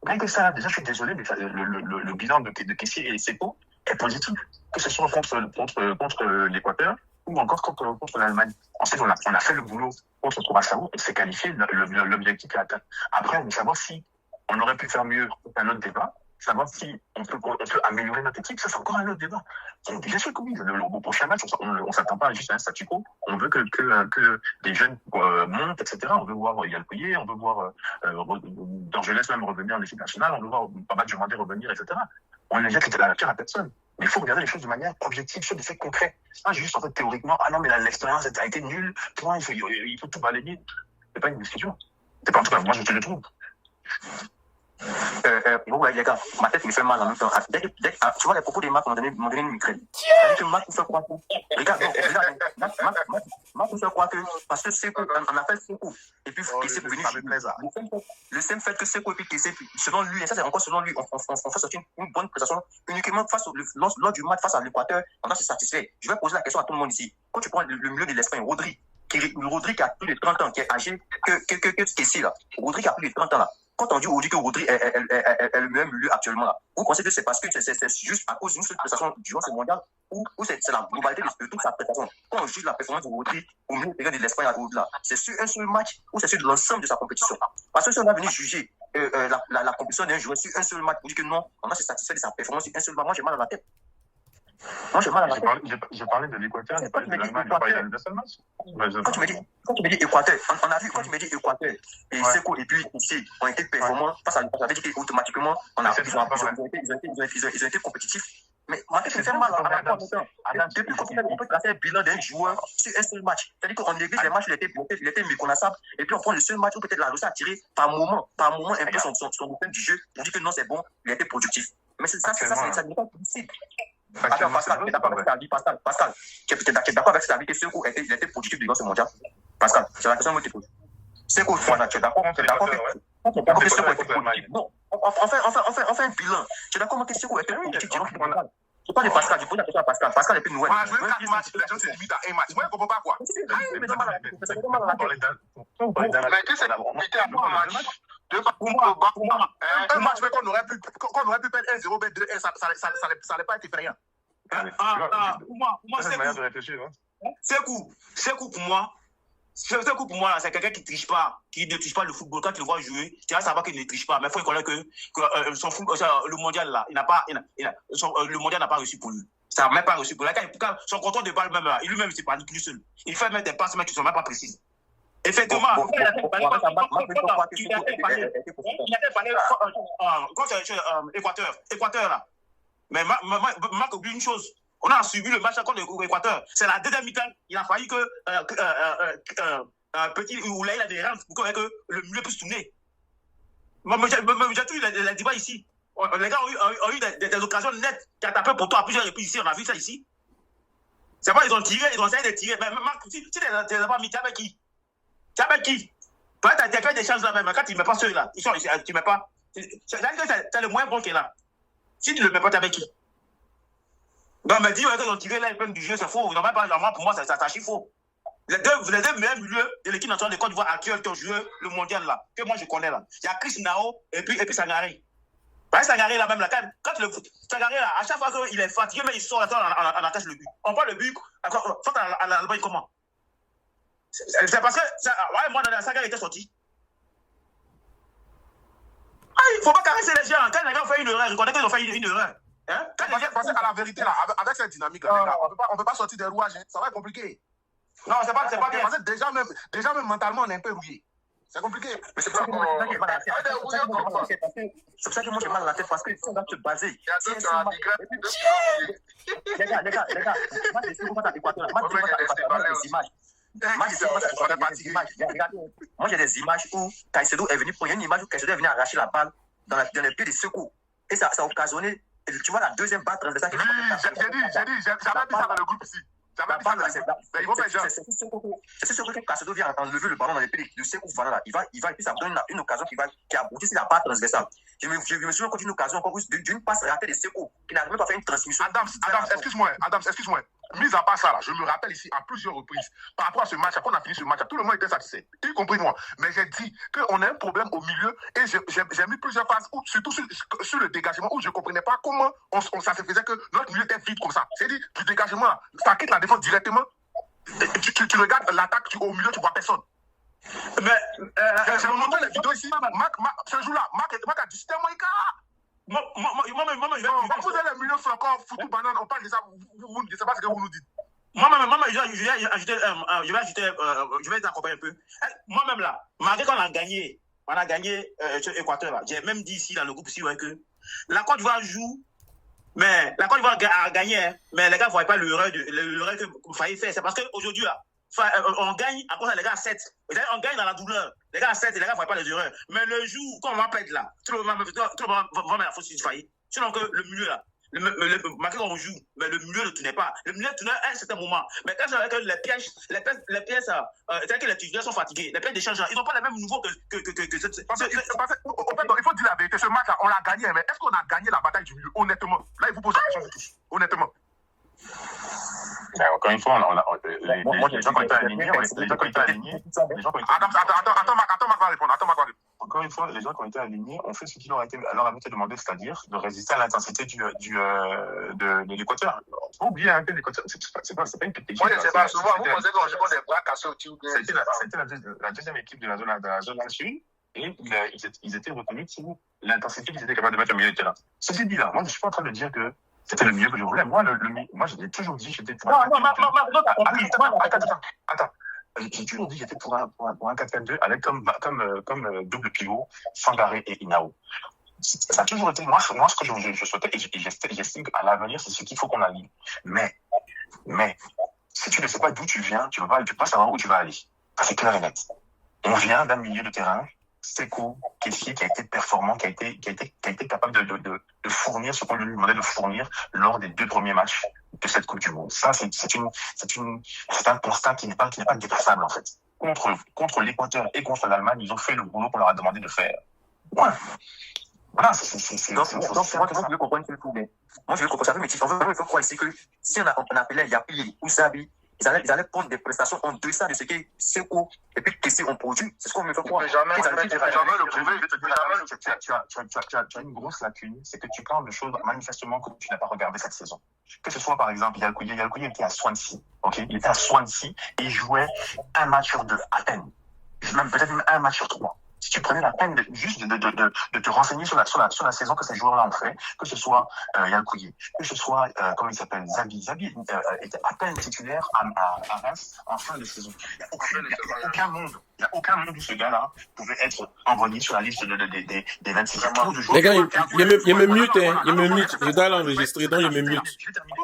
[SPEAKER 2] Rien que ça, déjà, je suis désolé, mais le bilan de Kessié et Sekou est positif. Que ce soit contre l'Équateur ou encore contre l'Allemagne. Ensuite, on a fait le boulot contre Curaçao, on s'est qualifié, l'objectif est atteint. Après, on veut savoir si on aurait pu faire mieux, c'est un autre débat. Savoir si on peut améliorer notre équipe, ça c'est encore un autre débat. Donc, bien sûr que oui, le prochain match, on s'attend pas juste à un statu quo. On veut que les jeunes montent, etc. On veut voir Yalkouye, on veut voir Dorgelès même revenir en équipe nationale, on veut voir Baba Diomandé revenir, etc. On ne jette la pierre à personne. Mais il faut regarder les choses de manière objective, sur des faits concrets. Pas juste en fait théoriquement, ah non, mais l'expérience a été nulle, point, il faut tout balayer. C'est pas une discussion. C'est pas en tout cas, moi je te le trouve.
[SPEAKER 1] Ouais, les gars, ma tête me fait mal en même temps. Tu vois, les propos des Marc m'ont donné une migraine. Marc me fait croire que. Regarde, Marc me fait croire que. Parce que Sekou, on appelle Sekou. Et puis, Kessé peut venir. Le simple fait que Sekou et puis Kessé, selon lui, et ça c'est encore selon lui, on fait sortir une bonne prestation uniquement lors du match face à l'Équateur, on a se satisfaire. Je vais poser la question à tout le monde ici. Quand tu prends le milieu de l'Espagne, Rodri qui a plus de 30 ans, qui est âgé que Kessé là. Rodri qui a plus de 30 ans là. Quand on dit aujourd'hui que Rodri est le meilleur milieu actuellement là, vous pensez que c'est parce que c'est juste à cause d'une seule prestation durant ce mondial ou c'est la globalité de toute sa prestation? Quand on juge la performance de Rodri au milieu de l'Espagne au-delà, c'est sur un seul match ou c'est sur l'ensemble de sa compétition? Parce que si on a venu juger la compétition d'un joueur sur un seul match, pour dire que non, on a se satisfait de sa performance sur un seul match, moi j'ai mal à la tête. Moi, j'ai
[SPEAKER 2] parlé de l'Équateur, j'ai parlé de l'Allemagne, j'ai parlé de seul match.
[SPEAKER 1] Quand tu me dis Équateur, on a vu, quand tu me dis Équateur, et Sekou et puis ici ont été performants, ça veut dire qu'automatiquement, ils ont été compétitifs. Mais ma tête me fait mal en rapport depuis quand on peut tracer un bilan d'un joueur sur un seul match. C'est-à-dire qu'on néglige les matchs, il était méconnaissable, et puis on prend le seul match où peut-être la Russie a tiré par moment un peu son open du jeu pour dire que non, c'est bon, il a été productif. Mais ça n'est pas possible. Attends, Pascal, tu es d'accord avec ce qu'a dit Pascal? Pascal, tu es d'accord avec ce qu'a dit que Sekou il était productif durant ce mondial? Pascal, c'est la question que je te pose. Sekou, tu es d'accord que Sekou était productif? Non, on fait un bilan. Tu es d'accord que Sekou était productif durant ce mondial? Je parle de Pascal, je pose la question à Pascal. Pascal est plus nouvelle.
[SPEAKER 3] On a joué 4 matchs, les gens se limitent à un match. Moi, je ne comprends pas quoi.
[SPEAKER 1] Mais
[SPEAKER 3] que c'est limité à 3 matchs. Un match qu'on aurait pu perdre 1-0, 2-1, ça n'allait pas être effrayant.
[SPEAKER 6] Pour moi, Sekou, pour moi, c'est quelqu'un qui ne triche pas le football. Quand tu le vois jouer, tu vas savoir qu'il ne triche pas. Mais il faut reconnaître que son football, le mondial là, le mondial n'a pas réussi pour lui. Ça n'a même pas reçu. Quand son contrôle de balle, même, là, lui-même, il s'est pas lui seul. Il fait même des passes mais qui ne sont même pas précises. Effectivement, il a fait parler contre Équateur, là. Mais Marc oublie une chose. On a suivi le match contre l'Équateur. C'est la deuxième mi-temps. Il a fallu que Petit Oulay il a des rangs pour que le milieu puisse tourner. J'ai tout eu les débats ici. Les gars ont eu des occasions nettes qui a tapé pour toi à plusieurs reprises ici. On a vu ça ici. C'est pas ils ont tiré, ils ont essayé de tirer. Mais Marc, si tu n'es pas mis, tu es avec qui? Tu es avec qui? Peut-être que tu as fait des chances là même. Quand tu ne mets pas ceux-là, tu ne mets pas. C'est-à-dire que c'est le moins bon qui est là. Si tu ne le mets pas, tu es avec qui? Non, mais dis qu'ils ont tiré là, ils prennent du jeu, c'est faux. Non, même pas, pour moi, c'est archi faux. Les deux meilleurs milieux de l'équipe nationale de Côte d'Ivoire actuelle qui ont joué le mondial là, que moi je connais là. Il y a Chris Nao et puis Sangaré. Sangaré là même là, quand le Sangaré là, à chaque fois qu'il est fatigué, mais il sort là, on attache le but. On prend le but, face à l'Allemagne comment? C'est parce que, moi dans la Sangaré était sorti. Il ne faut pas caresser les gens. Quand les gars ont fait une erreur, je connais qu'ils ont fait une erreur. Hein?
[SPEAKER 3] Parce qu'à la vérité, là, avec cette dynamique, là, les gars, on ne peut pas sortir des rouages. Hein. Ça va être compliqué.
[SPEAKER 6] Non, c'est pas bien.
[SPEAKER 3] Parce que déjà même mentalement, on est un peu rouillé. C'est compliqué.
[SPEAKER 1] Mais c'est pour ça que moi, j'ai mal à la tête. C'est pour ça que moi, j'ai mal à la tête parce que si on doit se baser. Les gars, moi, je suis comment à l'Équateur. Moi, j'ai des images où Caicedo est venu, il y a une image où Caicedo est venu arracher la balle dans les pieds de secours. Et ça a occasionné, tu vois, la deuxième balle transversale.
[SPEAKER 3] Oui, j'avais dit ça dans le groupe ici.
[SPEAKER 1] C'est sûr que Caicedo vient enlever le ballon dans les pieds de Sekou Fana. Il va et puis ça donne une occasion qui aboutit sur la balle transversale. Je me souviens encore d'une occasion encore d'une passe ratée de Sekou qui n'a même pas fait une transmission.
[SPEAKER 3] Adams, excuse-moi. Mis à part ça, là, je me rappelle ici à plusieurs reprises, par rapport à ce match, après on a fini ce match, tout le monde était satisfait, y compris moi. Mais j'ai dit qu'on a un problème au milieu et j'ai mis plusieurs phases, surtout sur le dégagement, où je ne comprenais pas comment ça se faisait que notre milieu était vide comme ça. C'est-à-dire, du dégagement, ça quitte la défense directement. Tu regardes l'attaque au milieu, tu vois personne.
[SPEAKER 6] Mais
[SPEAKER 3] j'ai montré les vidéos ici. Ce jour-là, Marc a dit c'était moi.
[SPEAKER 6] Moi,
[SPEAKER 3] vous avez les milieux encore foutu banane, on parle de ça, vous ne savez pas ce que vous nous dites.
[SPEAKER 6] Je vais t'accompagner un peu. Moi-même là, malgré qu'on a gagné sur l'Équateur là, j'ai même dit ici dans le groupe ici que la Côte d'Ivoire joue. Mais la Côte d'Ivoire a gagné, hein, mais les gars ne voient pas l'erreur que vous failliez faire. C'est parce qu'aujourd'hui, on gagne à cause des gars à 7. On gagne dans la douleur. Les gars à 7, les gars ne voient pas les erreurs. Mais le jour quand on va perdre là, tout le monde va mettre la faute sur Faye. Sinon que le milieu là, malgré qu'on joue, mais le milieu ne tournait pas. Le milieu tournait à un certain moment. Mais quand c'est que les pièces, c'est-à-dire que les titulaires sont fatigués. Les pièces d'échange, ils n'ont pas le même niveau que cette.
[SPEAKER 3] Il faut dire la vérité. Ce match-là, on l'a gagné. Mais est-ce qu'on a gagné la bataille du milieu? Honnêtement. Là, il vous pose la question, vous tous. Honnêtement.
[SPEAKER 2] Mais encore une fois, les gens qui ont été alignés, Attends, Marc va répondre. Encore une fois, les gens qui ont été alignés ont fait ce qui leur a été demandé, c'est-à-dire de résister à l'intensité de l'Équateur. Il ne faut pas oublier que l'Équateur, c'est pas une petite équipe.
[SPEAKER 4] Moi, je ne sais pas, souvent, vous pensez qu'on joue des bras cassés au-dessus.
[SPEAKER 2] C'était la deuxième équipe de la zone sud, et ils étaient reconnus pour l'intensité qu'ils étaient capables de mettre au milieu de terrain. Ceci dit là, moi, je ne suis pas en train de dire que c'était le mieux que je voulais. Moi, je l'ai toujours dit, j'étais pour un 4-4-2. Attends. J'ai toujours dit que j'étais pour un 4-4-2 avec comme double pivot Sangaré et Inao. Ça a toujours été moi ce que je souhaitais et j'estime qu'à l'avenir, c'est ce qu'il faut qu'on aligne. Mais, si tu ne sais pas d'où tu viens, tu ne peux pas savoir où tu vas aller. Ça, c'est clair et net. On vient d'un milieu de terrain, Sekou, qui a été performant, qui a été capable de fournir ce qu'on lui demandait de fournir lors des 2 premiers matchs de cette Coupe du Monde. Ça, c'est un constat qui n'est pas dépassable, en fait. Contre l'Équateur et contre l'Allemagne, ils ont fait le boulot qu'on leur a demandé de faire. Ouais. Voilà,
[SPEAKER 1] donc, moi, je veux comprendre une chose. Moi, je veux comprendre ça. Mais on veut croire ici que si on appelait Yapi ou Sabi, ils allaient prendre des prestations en deçà de ce que Sekou et puis Kessie ont produit. C'est ce qu'on me fait croire.
[SPEAKER 2] Jamais le prouver. Tu as une grosse lacune, c'est que tu parles de choses manifestement que tu n'as pas regardé cette saison. Que ce soit par exemple, Yalkouye était à Swansea, ok? Il était à Swansea et il jouait un match sur 2 à peine. Peut-être même un match sur 3. si tu prenais la peine juste de te renseigner sur la saison que ces joueurs-là ont fait, que ce soit Yann Couillet, que ce soit, comment il s'appelle, Zabi était à peine titulaire à Reims en fin de saison. Il n'y a aucun monde où ce gars-là pouvait être envoyé sur la liste des 26. Il y a trop de joueurs.
[SPEAKER 5] Les gars, il me mute, hein. Il me mute. Je dois l'enregistrer, donc il me mute.
[SPEAKER 3] Tout ce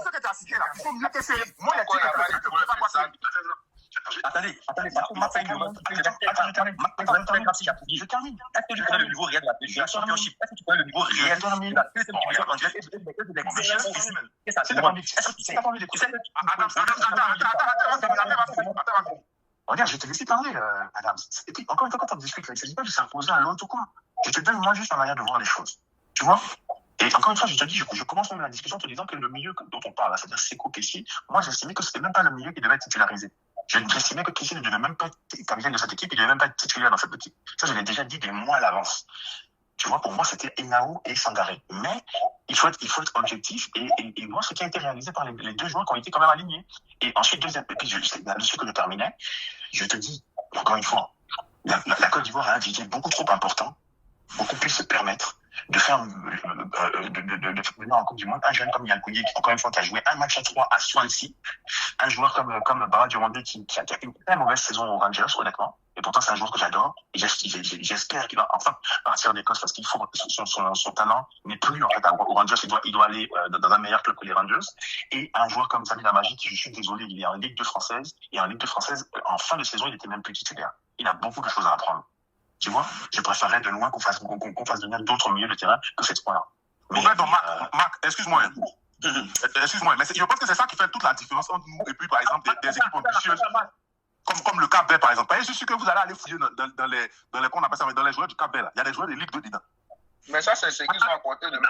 [SPEAKER 3] que tu as cité là, il faut mieux que c'est. Moi, il y a quelqu'un qui ne pas quoi ça.
[SPEAKER 1] Attendez, Marc fait une demande. Je termine. Est-ce que tu connais le niveau réel de la championship? Est-ce que tu connais le niveau réel de la deuxième division anglaise et de l'exigence physique que ça demande? Est-ce que tu sais?
[SPEAKER 2] Regarde, je te laisse parler, Adam. Et puis, encore une fois, quand on discute, il ne s'agit pas de s'imposer à l'autre ou quoi. Je te donne, moi, juste ma manière de voir les choses. Tu vois? Et encore une fois, je te dis, je commence même la discussion en te disant que le milieu dont on parle, c'est-à-dire Seko, Kessie, moi, j'estimais que c'était même pas le milieu qui devait être titularisé. J'estimais que Kessie ne devait même pas être capitaine de cette équipe, il ne devait même pas être titulaire dans cette équipe. Ça, je l'ai déjà dit des mois à l'avance. Tu vois, pour moi, c'était Enao et Sangaré. Mais il faut être objectif et voir ce qui a été réalisé par les deux joueurs qui ont été quand même alignés. Et ensuite, deuxième, et puis là-dessus que je terminais, je te dis, encore une fois, la Côte d'Ivoire a un budget beaucoup trop important, beaucoup plus se permettre de faire venir en Coupe du Monde un jeune comme Yann Couillet, encore une fois, qui a joué un match à 3 à Swansea, un joueur comme Bara Diomandé qui a une très mauvaise saison aux Rangers, honnêtement. Et pourtant, c'est un joueur que j'adore. Et j'espère qu'il va enfin partir d'Écosse parce qu'il faut son talent n'est plus en fait aux Rangers. Il doit aller dans un meilleur club que les Rangers. Et un joueur comme Sami Lamaji, qui je suis désolé, il est en Ligue 2 française. Et en Ligue 2 française, en fin de saison, il était même plus titulaire. Il a beaucoup de choses à apprendre. Tu vois, je préférerais de loin qu'on fasse venir d'autres milieux de terrain que ces trois-là.
[SPEAKER 3] Mais donc, Marc, excuse-moi. Excuse-moi, mais je pense que c'est ça qui fait toute la différence entre nous et puis, par exemple, des équipes ambitieuses. Comme le Cap-Vert, par exemple. Je suis sûr que vous allez aller fouiller dans les qu'on appelle ça, mais dans les joueurs du Cap-Vert. Il y a des joueurs de Ligue 2 dedans.
[SPEAKER 4] Mais ça, c'est ce qu'ils ont apporté de même.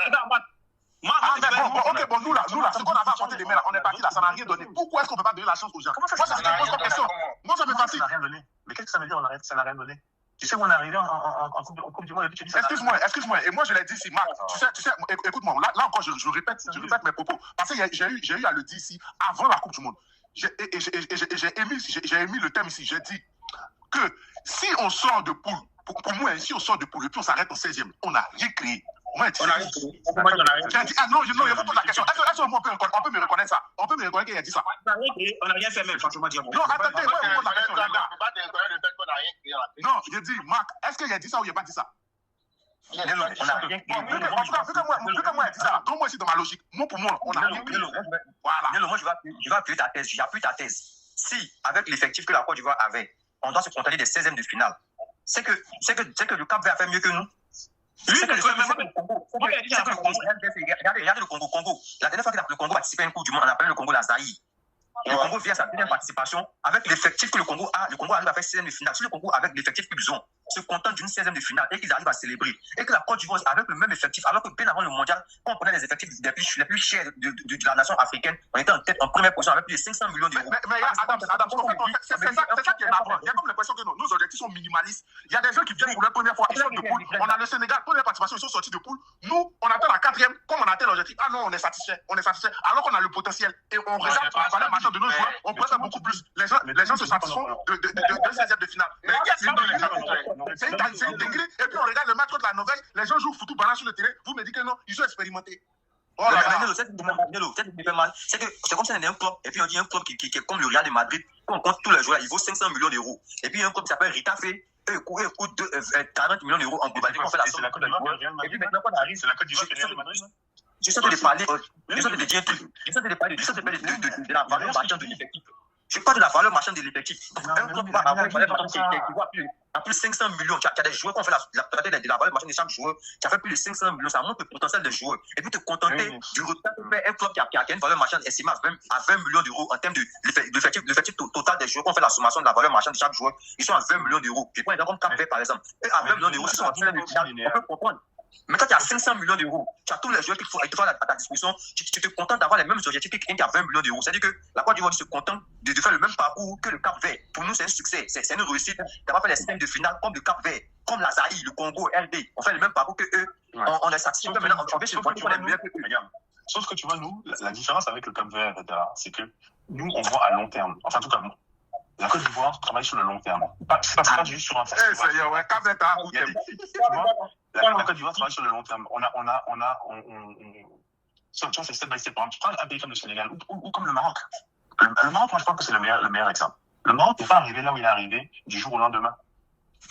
[SPEAKER 3] Bon, nous là, ce qu'on avait apporté des mails, on est parti là, ça n'a rien donné. Pourquoi est-ce qu'on ne peut pas donner la chance aux gens? Moi, c'est ce que je pose comme question. Moi, ça me fatigue.
[SPEAKER 2] Ça n'a rien donné. Mais qu'est-ce que ça veut dire, ça n'a rien donné? Tu sais où on est arrivé en Coupe du Monde et puis tu dis ça.
[SPEAKER 3] Excuse-moi. Et moi, je l'ai dit ici, Marc. Tu sais, écoute-moi, là encore, je répète mes propos. Parce que j'ai eu à le dire ici, avant la Coupe du Monde. J'ai émis le thème ici. J'ai dit que si on sort de poule, pour moi, si on sort de poule et puis on s'arrête en 16e, on n'a rien créé. Moi, j'ai dit, non, il faut poser la question. Est-ce qu'on peut me reconnaître ça? On peut me reconnaître qu'il a dit ça.
[SPEAKER 6] On n'a rien fait même, franchement.
[SPEAKER 3] Non, attendez, moi, je pose la question. Non, je dis, Marc, est-ce qu'il a dit ça ou il n'a pas dit ça? On n'a rien créé. Vu que moi, il a dit ça, donc moi, ici, dans ma logique, moi, pour moi, on n'a rien créé.
[SPEAKER 1] Voilà. Moi, je vais appuyer ta thèse. J'appuie ta thèse. Si, avec l'effectif que la Côte d'Ivoire avait, on doit se contenter des 16e de finale, c'est que le Cap-Vert a fait mieux que nous. Regardez le Congo. La dernière fois que le Congo participait à une Coupe du Monde, on appelait le Congo la Zaïre. Le Congo vient à sa deuxième participation avec l'effectif que le Congo a. Le Congo arrive à faire 16e de finale. Si le Congo, avec l'effectif qu'ils ont, se contente d'une 16e de finale et qu'ils arrivent à célébrer, et que la Côte d'Ivoire, avec le même effectif, alors que bien avant le mondial, quand on prenait les effectifs les plus chers de la nation africaine, on était en tête, en première position avec plus de 500 millions d'euros.
[SPEAKER 3] Mais Adam, c'est ça qui est marrant. Il y a comme l'impression que nos objectifs sont minimalistes. Il y a des gens qui viennent pour la première fois, ils sortent de poule. On a le Sénégal, première participation, ils sont sortis de poule. Nous, on atteint la 4e, comme on atteint l'objectif. Ah non, on est satisfait. Alors qu'on a le potentiel. Et on regarde la valeur marchande de nos joueurs, on peut faire beaucoup plus. Les gens se satisfont de 16e de finale. Mais c'est une dinguerie. Et puis on regarde le match contre la Norvège, les gens jouent foutu balance sur le terrain. Vous me dites que non, ils sont expérimentés.
[SPEAKER 1] Oh là là. C'est comme si on était un club, et puis on dit un club qui est comme le Real de Madrid, on compte tous les joueurs, il vaut 500 millions d'euros. Et puis un club qui s'appelle Ritafe, eux coûtent 40 millions d'euros en globalité.
[SPEAKER 2] C'est la Côte d'Ivoire.
[SPEAKER 1] Et puis maintenant qu'on arrive, c'est la Côte d'Ivoire qui est Real Madrid. Je suis en train de parler de la valeur marchande de l'effectif. Je parle de la valeur marchande de l'effectif. Un club va avoir une valeur marchande qui a plus de 500 millions. Tu as des joueurs qui ont fait la valeur marchande de chaque joueur. Tu as fait plus de 500 millions. Ça montre le potentiel des joueurs. Et puis te contenter du retard de faire un club qui a une valeur marchande estimée à 20 millions d'euros en termes de l'effectif total des joueurs qui ont fait la sommation de la valeur marchande de chaque joueur. Ils sont à 20 millions d'euros. Je prends un exemple comme Cap-Vert par exemple. Et à 20 millions d'euros, ils sont en train de on peut comprendre. Mais quand tu as 500 millions d'euros, tu as tous les joueurs qu'il faut à ta disposition, tu te contentes d'avoir les mêmes objectifs qu'un qui a 20 millions d'euros. C'est-à-dire que la Côte d'Ivoire se contente de faire le même parcours que le Cap-Vert. Pour nous, c'est un succès, c'est une réussite d'avoir fait les systèmes de finale comme le Cap-Vert, comme la Zaïre, le Congo, RD. On fait le même parcours que eux. On est satisfait. Maintenant, on fait les meilleurs que eux.
[SPEAKER 2] Sauf que tu vois, nous, la différence avec le Cap-Vert, c'est que nous, on voit à long terme. Enfin, en tout cas, La Côte d'Ivoire travaille sur le long terme. C'est pas juste sur un
[SPEAKER 3] Eh,
[SPEAKER 2] festival.
[SPEAKER 3] Seigneur, ouais, Cap Vert, t'as un
[SPEAKER 2] Il y a des- tu vois, la Côte d'Ivoire travaille sur le long terme. Tu vois, c'est step by step. Tu prends un pays comme le Sénégal ou comme le Maroc. Le Maroc, moi, je pense que c'est le meilleur exemple. Le Maroc n'est pas arrivé là où il est arrivé du jour au lendemain.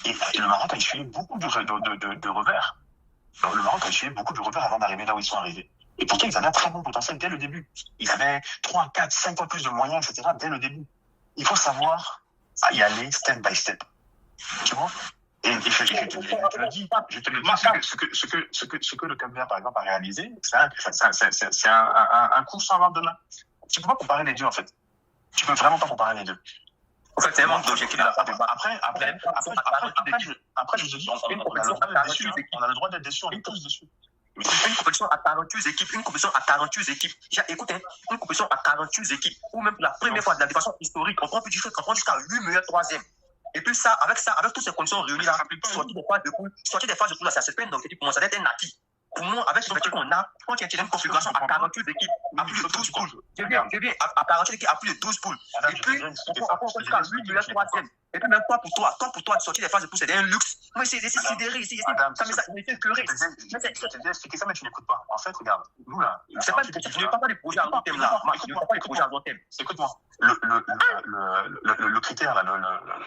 [SPEAKER 2] Et le Maroc a essuyé beaucoup de revers. Le Maroc a essuyé beaucoup de revers avant d'arriver là où ils sont arrivés. Et pourtant, ils avaient un très bon potentiel dès le début. Ils avaient 3, 4, 5 fois plus de moyens, etc. dès le début. Il faut savoir y aller step by step. Tu vois? Et je te le dis, ce que le Cap-Vert, par exemple, a réalisé, c'est un coup sans lendemain. Tu peux pas comparer les deux, en fait. Tu peux vraiment pas comparer les deux.
[SPEAKER 1] En fait, c'est un manque d'objectif.
[SPEAKER 2] Après, je te dis, on a le droit d'être déçus, on est tous déçus.
[SPEAKER 1] Mais c'est une compétition à 48 équipes, Écoute, une compétition à 48 équipes, ou même pour la première fois de façon historique, on prend jusqu'à 8 meilleurs troisièmes. Et puis ça, avec toutes ces conditions réunies là, sortir des phases de poule, ça c'est pas un objectif pour moi, ça doit être un acquis. Pour moi, avec ce fait qu'on a, quand il y a une configuration à 48 équipes, à plus de 12 poules, je viens, à 48 équipes, à plus de 12 poules. Et puis, on prend jusqu'à 8 meilleurs troisièmes. Et puis même toi, pour toi, sortir des phases de poule, c'est un luxe. Moi, c'est sidéré ici. Ça me fait écœurer.
[SPEAKER 2] Je t'ai expliqué ça, mais tu n'écoutes pas. En fait, regarde, nous là.
[SPEAKER 1] C'est pas, je ne parle pas des projets à long terme là. Je ne parle pas des projets à long terme.
[SPEAKER 2] Écoute-moi. Le critère,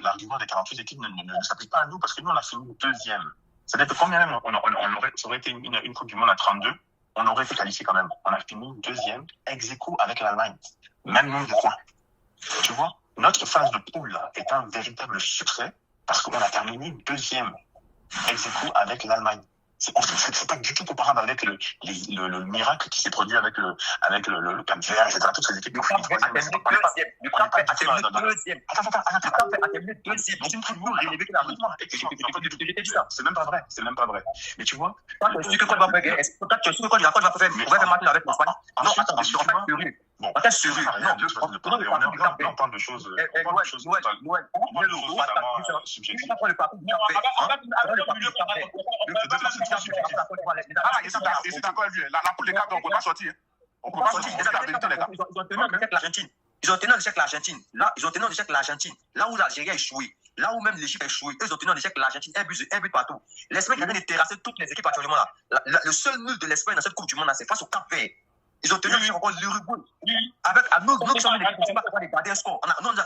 [SPEAKER 2] l'argument des 48 équipes ne s'applique pas à nous parce que nous, on a fini deuxième. C'est-à-dire que combien même ça aurait été une Coupe du Monde à 32, on aurait été qualifié quand même. On a fini deuxième, ex aequo avec l'Allemagne. Même nombre de points. Tu vois, notre phase de poule là est un véritable succès parce qu'on a terminé deuxième, ex aequo avec l'Allemagne. C'est pas du tout comparable avec le miracle qui s'est produit avec le Cap-Vert, etc. Toutes ces équipes.
[SPEAKER 1] Le Cap-Vert a terminé deuxième. C'est une plus lourde élevé que la Russie.
[SPEAKER 2] C'est même pas vrai. Mais tu vois.
[SPEAKER 1] Toi, tu sais que quoi va faire? Est-ce que tu sais que quoi va faire? On va faire maintenant avec l'Espagne. Non, attends, je suis en fait sérieux.
[SPEAKER 2] Bon,
[SPEAKER 1] en fait sérieux. Non,
[SPEAKER 2] on parle de choses.
[SPEAKER 1] Subjectives. On va prendre
[SPEAKER 3] Et c'est encore lui. La poule des Cap, on ne peut pas sortir. On ne peut pas sortir.
[SPEAKER 1] Ils ont tenu en échec l'Argentine. Là, ils ont tenu en échec l'Argentine. Là où l'Algérie a échoué. Là où même l'Égypte a échoué. Eux, ils ont tenu en échec l'Argentine. Un but partout. L'Espagne est en train de terrasser toutes les équipes actuellement là. Le seul nul de l'Espagne dans cette Coupe du Monde, c'est face au Cap-Vert. Ils ont tenu encore l'Uruguay. Avec nous, on n'a pas garder un score. On a donné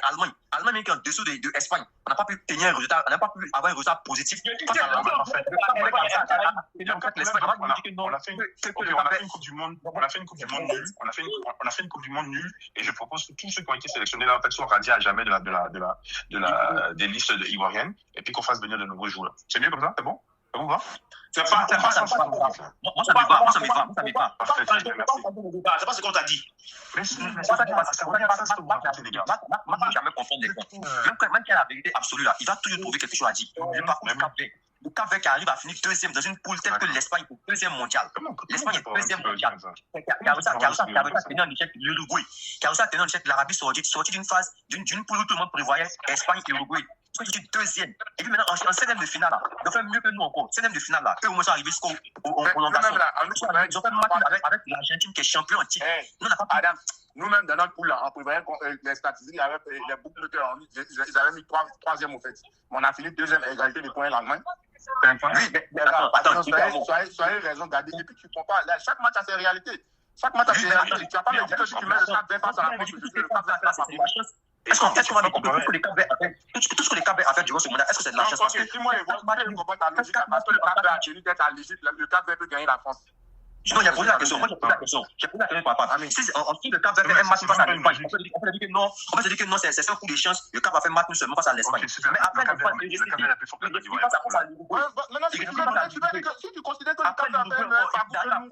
[SPEAKER 1] Allemagne. Allemagne qui est en dessous de l'Espagne. On n'a pas pu tenir un résultat. On n'a pas pu avoir un résultat positif. On a fait une Coupe du Monde nulle. Et je propose que tous ceux qui ont été sélectionnés là, en fait, soient radiés à jamais des listes ivoiriennes. Et puis qu'on fasse venir de nouveaux joueurs. C'est mieux comme ça? C'est bon? Ça vous va?
[SPEAKER 6] C'est pas ça.
[SPEAKER 1] Moi, ça me va.
[SPEAKER 6] C'est pas ce qu'on t'a dit.
[SPEAKER 1] Moi, je jamais comprendre les points. Même qu'il y a la vérité absolue là, il va toujours trouver quelque chose à dire. Le Cap-Vert qui arrive à finir deuxième dans une poule telle que l'Espagne est deuxième mondial. L'Espagne est deuxième mondial. Carusa a tenu en échec l'Uruguay. Carusa a tenu en échec l'Arabie Saoudite, sorti d'une phase, d'une poule où tout le monde prévoyait Espagne et Uruguay. Ils sont deuxième. Et puis maintenant, en 7e de finale, ils ont fait mieux que nous encore. 7e de finale, eux, au moins, sont arrivés jusqu'au prolongation. Ils ont fait un match avec l'Argentine qui est champion en titre.
[SPEAKER 3] Adam, nous-mêmes, dans notre poule, on prévoyait les statistiques, les boucles, ils avaient mis troisième au fait. Mais on a fini deuxième à égalité de points l'Allemagne.
[SPEAKER 1] Oui, mais attends,
[SPEAKER 3] soyez raison, Gadi. Et puis tu comprends, chaque match a ses réalités. Chaque match a ses réalités. Tu vas pas me dire que si tu mets le Cap-Vert face à la France, le Cap-Vert face à la France.
[SPEAKER 1] Est-ce qu'on va dire que tout ce que les Cap-Vert a fait durant ce mondial, est-ce que c'est de la chance?
[SPEAKER 3] Parce que si moi, je comprends ta logique, parce que le Cap-Vert a tenu d'être à l'Égypte, le Cap-Vert peut gagner la France.
[SPEAKER 1] Non, il a posé la question. Moi, j'ai posé la question. Par rapport à si le Cap va faire un match face à l'Espagne, on peut dire que non, c'est un coup de chance. Le Cap va faire un match seulement face à l'Espagne. Mais après,
[SPEAKER 3] si tu considères que le Cap va faire un match,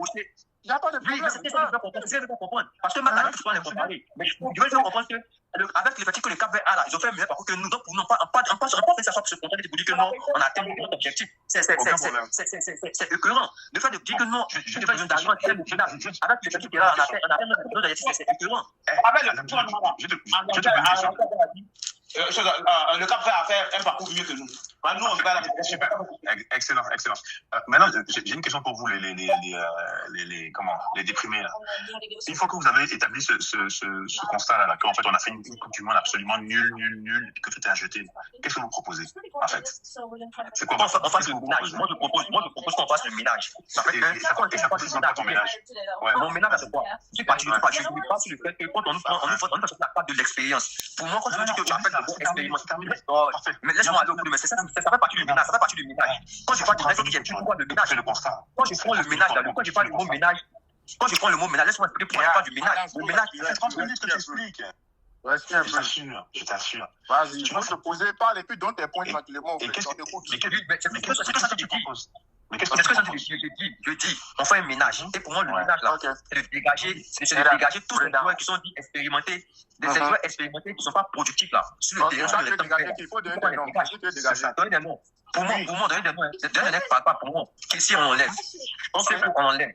[SPEAKER 3] il n'y a pas de problème.
[SPEAKER 1] C'est ça que je veux comprendre. Parce que maintenant, je peux les comparer. Mais je veux comprendre que, avec les fatigues que le Cap a là, ils ont fait un meilleur parcours que nous. Donc, pour nous, on pas fait ça pour se contenter de dire que non, on a atteint notre objectif. C'est écœurant. Le fait de dire que non, je vais faire une d'argent avec les fatigues qui est là, on a atteint notre objectif, c'est écœurant.
[SPEAKER 6] Le Cap a fait un parcours mieux que nous. Bah, nous, on se bat là.
[SPEAKER 2] Super. Excellent, excellent. Maintenant, j'ai une question pour vous, les déprimés. Là. Une fois que vous avez établi ce constat-là, qu'en fait, on a fait une Coupe du Monde absolument nulle, et que tout est à jeter, qu'est-ce que vous proposez, en fait? C'est quoi?
[SPEAKER 1] On fasse le ménage. Moi, je propose qu'on fasse le ménage. Ça fait que,
[SPEAKER 2] ça consiste dans ton ménage. Ouais.
[SPEAKER 1] Mon ménage, c'est quoi? Je ne pas sur le fait que quand on nous fait la part de l'expérience. Pour moi, quand je dis que tu as fait de bons expériments, mais laisse-moi aller au bout de mais ça fait partie du ménage. Ça fait partie du ménage. Quand je parle du ménage, il y a pourquoi le ménage.
[SPEAKER 2] C'est le constat.
[SPEAKER 1] Quand je prends le ménage, quand je parle du mot ménage, laisse-moi expliquer pourquoi je parle du ménage. Le ménage,
[SPEAKER 2] C'est 30 minutes que tu expliques.
[SPEAKER 3] Restez un peu.
[SPEAKER 2] Je t'assure.
[SPEAKER 3] Vas-y, tu vas te poser, parle et puis donne tes points tranquillement.
[SPEAKER 2] Et qu'est-ce que tu proposes? Mais
[SPEAKER 1] c'est ce que je dis, on fait un ménage. Et pour moi, le ménage, là, c'est de dégager tous les joueurs qui sont dits expérimentés, des joueurs expérimentés qui ne sont pas productifs, là, sur le terrain.
[SPEAKER 3] Il faut donner des noms.
[SPEAKER 1] Pour moi, donner des noms. Donner des noms, pas pour moi. Ici, on enlève. On sait qu'on enlève.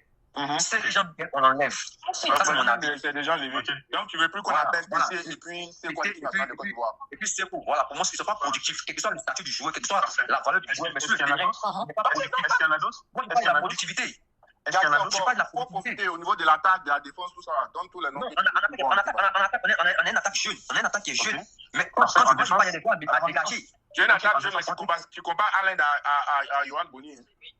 [SPEAKER 1] C'est les gens on enlève. Ça, c'est mon avis.
[SPEAKER 3] C'est déjà levé. Donc, tu veux plus qu'on appelle PC et puis c'est quoi qui va faire le Côte d'Ivoire.
[SPEAKER 1] Et puis, c'est pour, voilà, pour moi, ce qui ne sont pas productifs, quel que soit le statut du joueur, quelle que soit la valeur du joueur, mais sur le terrain, il n'est pas productif.
[SPEAKER 2] Est-ce qu'il y en a d'autres?
[SPEAKER 1] Moi, il n'y a pas de la productivité.
[SPEAKER 2] Est-ce qu'il y en a d'autres?
[SPEAKER 1] Je ne pas de la
[SPEAKER 3] Faut
[SPEAKER 1] productivité.
[SPEAKER 3] profiter au niveau de l'attaque, de la défense, tout ça. Donne tous les noms.
[SPEAKER 1] Non, on a une attaque jeune. On a une attaque qui est jeune. Mais quand tu vois, il y a des joueurs à dégager.
[SPEAKER 3] Tu as une attaque jeune qui combat Alain à Johan Boni.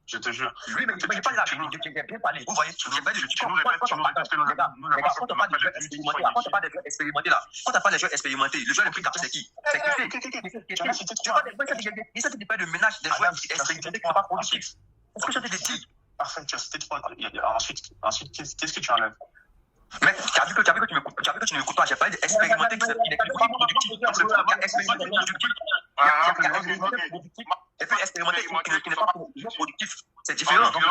[SPEAKER 2] Je te jure.
[SPEAKER 1] Oui, mais je n'ai pas bien parlé. Vous voyez, je n'ai pas dit
[SPEAKER 2] tu nous répètes que nous
[SPEAKER 1] quand on parle des joueurs expérimentés, là, quand on parle des joueurs expérimentés, là, quand on parle des joueurs expérimentés, le joueur le plus capable, c'est qui? C'est qui? Tu vois, il s'agit pas de ménage des joueurs expérimentés qui ne sont pas productifs. C'est ce que je t'ai dit.
[SPEAKER 2] Parfait, tu as cité trois. Ensuite, qu'est-ce que tu enlèves?
[SPEAKER 1] Mais tu as vu que tu ne m'écoutes pas. J'ai parlé d'expérimenter qui n'est pas productif. Il y a expérimenté productif. Il y a expérimenté productif. Et puis expérimenté qui n'est pas productif. C'est différent. Quand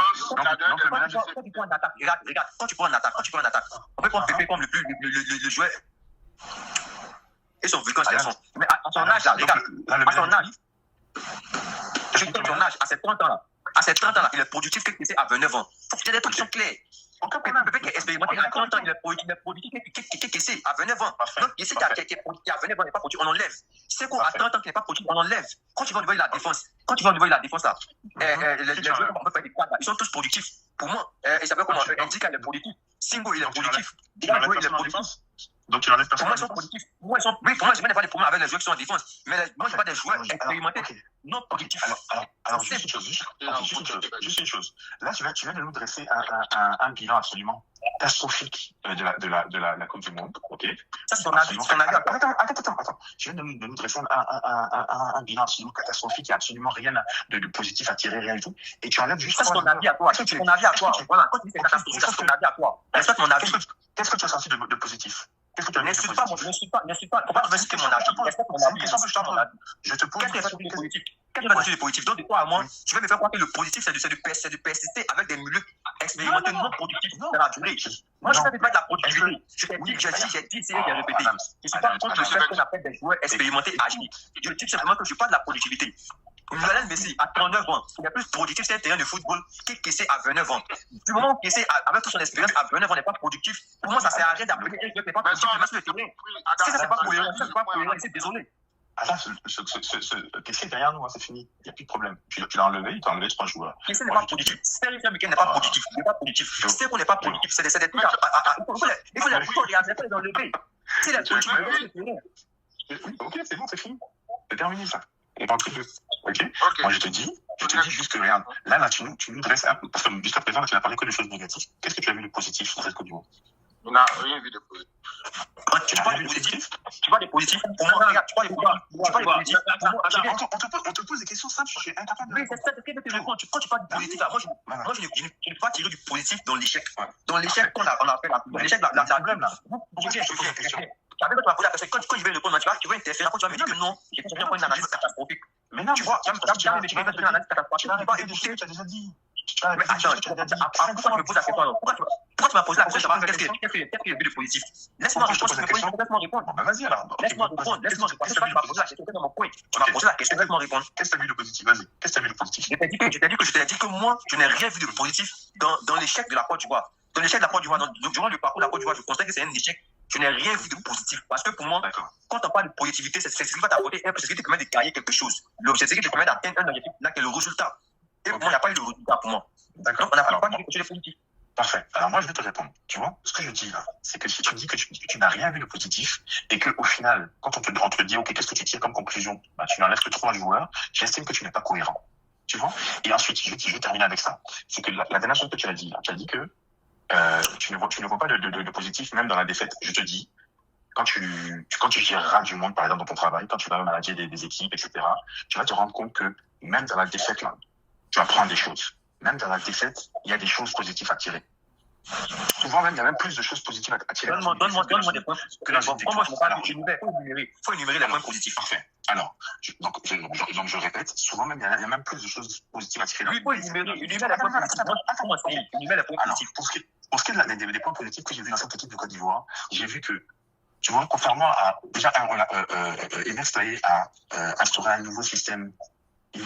[SPEAKER 1] tu prends une attaque, regarde, quand tu prends une attaque, on peut prendre Pépé comme le joueur. Et son vulcan, c'est son. Mais à son âge, là, regarde, à son âge, je dis son âge, à ses 30 ans, là. À ses 30 ans, là, il est productif que c'est à 29 ans. Il faut que tu aies des trucs qui sont clairs. Pépé qui est expérimenté à 30 ans, il est productif que c'est à 29 ans. Donc, ici, qui a 29 ans, n'est pas productif, on enlève. C'est quoi, à 30 ans, qui n'est pas productif, on enlève. Quand tu vas enlever la défense, là, les joueurs, on peut faire des quadres, ils sont tous productifs. Pour moi, il s'appelle comment? Indica, il est productif. Singo, il est productif. Il est productif.
[SPEAKER 2] Donc, tu enlèves personne.
[SPEAKER 1] Pour moi, ils sont positifs. Pour moi, je n'ai pas des problèmes avec les joueurs qui sont en défense. Mais moi, je n'ai pas des joueurs expérimentés, non productifs.
[SPEAKER 2] Alors, juste une chose. Là, tu viens de nous dresser un bilan absolument catastrophique de la Coupe du Monde. Ok.
[SPEAKER 1] Ça, c'est ton avis.
[SPEAKER 2] Attends. Tu viens de nous dresser un bilan absolument catastrophique. Il n'y a absolument rien de positif à tirer, rien du tout. Et tu enlèves juste.
[SPEAKER 1] Ça, c'est ton avis à toi. C'est ton avis à toi. Voilà. Quand tu dis c'est catastrophique, c'est ton avis à toi. C'est mon avis.
[SPEAKER 2] Qu'est-ce que tu as senti de positif? Qu'est-ce que tu as
[SPEAKER 1] n'insulte pas, faut pas me citer mon avis.
[SPEAKER 2] Je te pose
[SPEAKER 1] une question positive. Qu'est-ce que tu as du positif? Donc, de toi à moi, tu veux me faire croire que le positif, c'est de persister avec des milieux expérimentés non productifs dans la durée. Moi, je ne fais pas de la productivité. J'ai dit, j'ai répété. Je ne suis pas contre le fait qu'on appelle des joueurs expérimentés agis. Je dis simplement que je ne suis pas de la productivité. Lionel Messi, à 39 ans, il est plus productif sur un terrain de football qu'Kessé à 29 ans. Du moment où Kessé, avec toute son expérience, à 29 ans, n'est pas productif, pour moi, ça sert à rien d'appeler un joueur qui n'est pas productif sur le terrain. Si ça, c'est pas cohérent, c'est désolé.
[SPEAKER 2] Attends, Kessé derrière nous, c'est fini. Il n'y a plus de problème. Tu l'as enlevé, il t'a enlevé 3 joueurs.
[SPEAKER 1] Kessé n'est pas productif. Sérieusement, Mikel n'est pas productif. Il n'est pas productif. C'est qu'on n'est pas productif. C'est des trucs il faut les regarder, il faut les enlever. C'est la productivité.
[SPEAKER 2] Ok, c'est bon, c'est fini. C'est terminé, ça. On parle plus de. Ok. Moi, je te dis juste que regarde, là, tu nous dresses parce que jusqu'à présent, tu n'as parlé que de choses négatives. Qu'est-ce que tu as vu de positif dans cette Coupe du Monde?
[SPEAKER 3] On n'a rien vu de positif.
[SPEAKER 1] Tu parles de positif? Tu parles de positif? Pour moi, regarde, tu parles de positif.
[SPEAKER 2] On te pose des questions simples, je suis incapable de.
[SPEAKER 1] Oui, c'est ça, c'est ce que tu réponds. Quand tu parles de positif, moi, je ne peux pas tirer du positif dans l'échec. Dans l'échec qu'on a fait, dans l'échec, la problème, là. J'avais pas posé la question. Quand je vais répondre, tu vas interférer. Quand tu vas me dire que non, j'ai fait une analyse catastrophique.
[SPEAKER 2] Mais non,
[SPEAKER 1] tu vois, tu vas me dire une analyse catastrophique. Tu vas pas écouter.
[SPEAKER 2] Tu as déjà dit.
[SPEAKER 1] Mais attends, pourquoi tu me poses la question? Pourquoi tu m'as posé la question? Qu'est-ce qu'il y a eu de positif? Laisse-moi répondre.
[SPEAKER 2] Vas-y alors.
[SPEAKER 1] Laisse-moi répondre. Tu m'as posé la question dans mon point. Tu m'as posé la question, laisse-moi répondre.
[SPEAKER 2] Qu'est-ce que tu as vu de positif? Vas-y. Qu'est-ce que tu as vu de positif?
[SPEAKER 1] Je t'ai dit que moi, je n'ai rien vu de positif dans l'échec de la Côte d'Ivoire. Dans l'échec de la Côte d'Ivoire, durant le parcours de la Côte d'Ivoire, je constate que c'est un échec Je n'ai rien vu de positif. Parce que pour moi,
[SPEAKER 2] D'accord.
[SPEAKER 1] quand on parle de positivité, c'est ce qui va t'apporter, c'est ce qui te permet de gagner quelque chose. C'est ce qui te permet d'atteindre un objectif, là, qui est le résultat. Et pour moi, il n'y a pas eu de résultat pour moi.
[SPEAKER 2] D'accord.
[SPEAKER 1] Donc, on n'a
[SPEAKER 2] Alors,
[SPEAKER 1] pas dit quelque chose de positif.
[SPEAKER 2] Parfait. Alors moi, je vais te répondre. Tu vois, ce que je dis là, c'est que si tu me dis que tu n'as rien vu de positif et que au final, quand on te dit, ok, qu'est-ce que tu tires comme conclusion, bah, tu n'enlèves que 3 joueurs, j'estime que tu n'es pas cohérent. Tu vois. Et ensuite, je vais terminer avec ça. C'est que la dernière chose que tu as dit, là, tu as dit que tu ne vois pas de positif même dans la défaite. Je te dis, quand tu géreras du monde, par exemple, dans ton travail, quand tu vas manager des équipes, etc., tu vas te rendre compte que même dans la défaite, là, tu apprends des choses. Même dans la défaite, il y a des choses positives à tirer. Souvent même, il y a même plus de choses positives à tirer.
[SPEAKER 1] Donne-moi des points
[SPEAKER 2] que dans une
[SPEAKER 1] Moi, je ne pas énumérer. Il faut énumérer les points positifs.
[SPEAKER 2] Parfait. Alors, je répète, souvent même, il y a même plus de choses positives à tirer.
[SPEAKER 1] Oui, il faut énumérer les points positifs. Énumérer les points
[SPEAKER 2] Alors,
[SPEAKER 1] positifs.
[SPEAKER 2] pour ce qui est des points positifs que j'ai vu dans cette équipe de Côte d'Ivoire, j'ai vu que, tu vois, contrairement à, déjà, Enes Faye a instauré un nouveau système qui